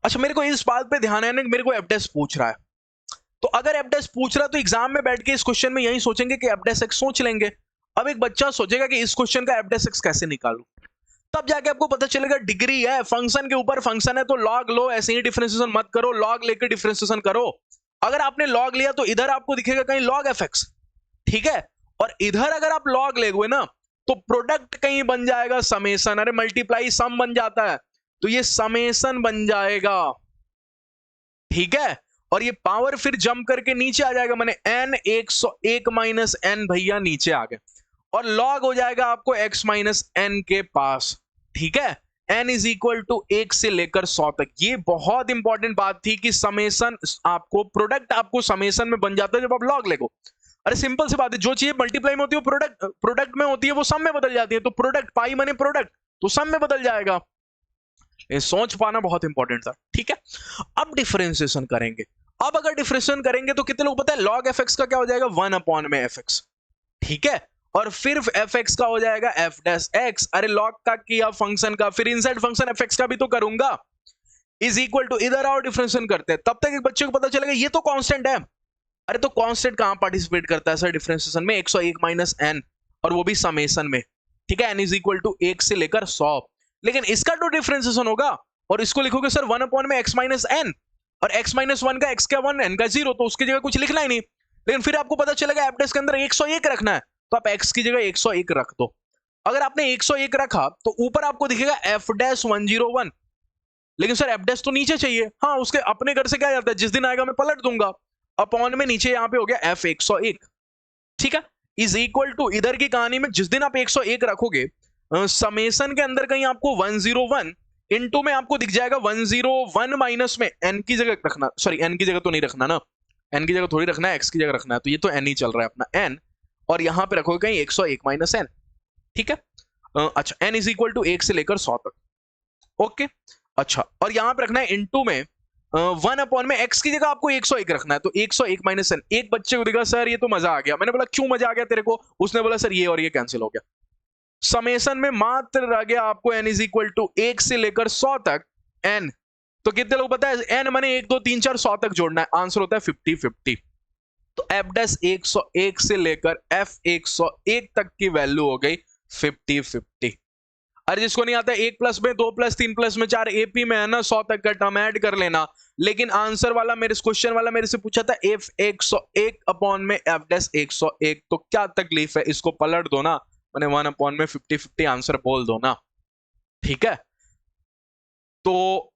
अच्छा, मेरे को इस बात पे ध्यान है ना, मेरे को एफडेस पूछ रहा है, तो अगर एफडेस पूछ रहा है तो एग्जाम में बैठ के इस क्वेश्चन में यही सोचेंगे कि एफडेस एक्स सोच लेंगे। अब एक बच्चा सोचेगा कि इस क्वेश्चन का एफडेस एक्स कैसे निकालूं, तब जाके आपको पता चलेगा डिग्री है, फंक्शन के ऊपर फंक्शन है तो लॉग लो, ऐसे ही डिफरेंशिएशन मत करो, लॉग लेकर डिफरेंशिएशन करो। अगर आपने लॉग लिया तो इधर आपको दिखेगा कहीं लॉग एफ एक्स, ठीक है, और इधर अगर आप लॉग लेगोगे ना तो प्रोडक्ट कहीं बन जाएगा समेशन, अरे मल्टीप्लाई सम बन जाता है, तो ये समेशन बन जाएगा, ठीक है, और ये पावर फिर जंप करके नीचे आ जाएगा, मैंने n 101 माइनस n भैया नीचे आ गए, और लॉग हो जाएगा आपको x माइनस n के पास, ठीक है, n इज इक्वल टू 1 से लेकर 100 तक। ये बहुत इंपॉर्टेंट बात थी कि समेशन आपको, प्रोडक्ट आपको समेशन में बन जाता है जब आप लॉग लेगो। अरे सिंपल सी बात है, जो चीज मल्टीप्लाई में होती है प्रोडक्ट में होती है, वो सम में बदल जाती है, तो प्रोडक्ट पाई माने प्रोडक्ट, तो सम में बदल जाएगा। ये सोच पाना बहुत इंपॉर्टेंट था, ठीक है। अब डिफरेंशिएशन करेंगे, अब अगर डिफरेंशिएशन करेंगे तो कितने लोग पता है, लॉग एफ एक्स का क्या हो जाएगा 1 अपॉन में एफ एक्स, ठीक है, और फिर एफ एक्स का हो जाएगा एफ डैश एक्स, अरे लॉग का किया फंक्शन का, फिर इनसाइड फंक्शन एफ एक्स का भी तो करूंगा, इज इक्वल टू, इधर आओ डिफरेंशिएशन करते हैं, तब तक एक बच्चे को पता चलेगा ये तो कांस्टेंट है। अरे तो कांस्टेंट कहां पार्टिसिपेट करता है सर डिफरेंशिएशन में, 101 माइनस एन, और वो भी समेशन में, ठीक है, एन इज इक्वल टू 1 से लेकर 100, लेकिन इसका तो डिफरेंशिएशन होगा, और इसको लिखोगे सर 1 अपॉन में x माइनस एन, और x माइनस 1 का x का 1 n का 0, तो उसकी जगह कुछ लिखना ही नहीं, लेकिन फिर आपको पता चलेगा एफ के अंदर 101 रखना है, तो आप x की जगह 101 रख दो। अगर आपने 101 रखा तो ऊपर आपको दिखेगा f डैश 101, लेकिन सर f डैश तो नीचे चाहिए, हाँ उसके अपने घर से क्या जाता है, जिस दिन आएगा मैं पलट दूंगा, अपॉन में नीचे यहाँ पे हो गया f 101, ठीक है, इज इक्वल टू, इधर की कहानी में जिस दिन आप 101 रखोगे समेशन के अंदर कहीं आपको 101 इनटू में आपको दिख जाएगा 101 माइनस में n की जगह रखना, सॉरी n की जगह तो नहीं रखना ना, n की जगह थोड़ी रखना है, x की जगह रखना है, तो ये तो n ही चल रहा है अपना n, और यहां पे रखोगे कहीं 101 माइनस n, ठीक है। अच्छा, n इज इक्वल टू 1 से लेकर 100 तक, ओके। अच्छा, और यहां पे रखना है इनटू में 1 अपॉन में x की जगह आपको 101 रखना है, तो 101 माइनस n। एक बच्चे को दिखा सर ये तो मजा आ गया, मैंने बोला क्यों मजा आ गया तेरे को, उसने बोला सर ये और ये कैंसिल हो गया, समेशन में मात्र रह गया आपको n इज इक्वल टू 1 से लेकर 100 तक n, तो कितने लोग पता है n माने 1 2 3 4 100 तक जोड़ना है, आंसर होता है 50-50। तो f डैश 101 से लेकर f 101 तक की वैल्यू हो गई 50-50। अरे जिसको नहीं आता 1 प्लस में 2 प्लस 3 प्लस में 4 एपी में है ना, 100 तक का टर्म ऐड कर लेना, लेकिन आंसर वाला मेरे क्वेश्चन वाला मेरे से पूछा था f 101 अपॉन में f डैश 101, तो क्या तकलीफ है, इसको पलट दो ना, मैंने 1 अपॉन में 50-50 आंसर बोल दो ना, ठीक है। तो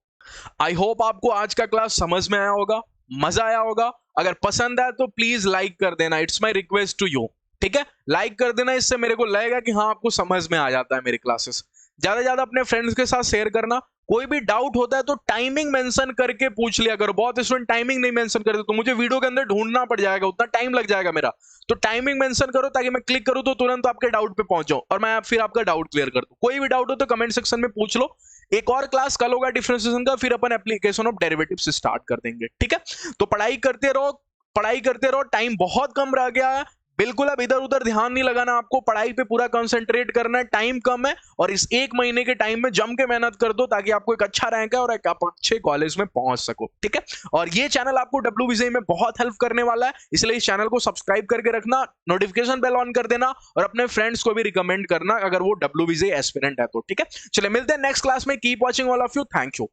आई होप आपको आज का क्लास समझ में आया होगा, मजा आया होगा। अगर पसंद आया तो प्लीज लाइक कर देना, it's my request to you. ठीक है, लाइक कर देना, इससे मेरे को लगेगा कि हाँ आपको समझ में आ जाता है मेरी क्लासेस। ज्यादा से ज्यादा अपने फ्रेंड्स के साथ शेयर करना। कोई भी डाउट होता है तो टाइमिंग मेंशन करके पूछ लिया करो। बहुत स्टूडेंट टाइमिंग नहीं मेंशन करते तो मुझे वीडियो के अंदर ढूंढना पड़ जाएगा, उतना टाइम लग जाएगा मेरा। तो टाइमिंग मेंशन करो ताकि मैं क्लिक करूं तो तुरंत आपके डाउट पे पहुंच जाऊं और मैं फिर आपका डाउट क्लियर कर दूं। कोई भी डाउट हो तो कमेंट सेक्शन में पूछ लो। एक और क्लास कल होगा डिफरेंशिएशन का, फिर अपन एप्लीकेशन ऑफ डेरिवेटिव्स स्टार्ट कर देंगे। ठीक है, तो पढ़ाई करते रहो, पढ़ाई करते रहो। टाइम बहुत कम रह गया है, बिल्कुल अब इधर उधर ध्यान नहीं लगाना, आपको पढ़ाई पे पूरा कंसंट्रेट करना है। टाइम कम है और इस एक महीने के टाइम में जम के मेहनत कर दो ताकि आपको एक अच्छा रैंक है और एक आप अच्छे कॉलेज में पहुंच सको। ठीक है, और ये चैनल आपको WBJ में बहुत हेल्प करने वाला है, इसलिए इस चैनल को सब्सक्राइब करके रखना, नोटिफिकेशन बेल ऑन कर देना और अपने फ्रेंड्स को भी रिकमेंड करना अगर वो WBJ एस्पिरेंट है तो। ठीक है, चलिए मिलते हैं नेक्स्ट क्लास में। Keep watching all of you, thank you.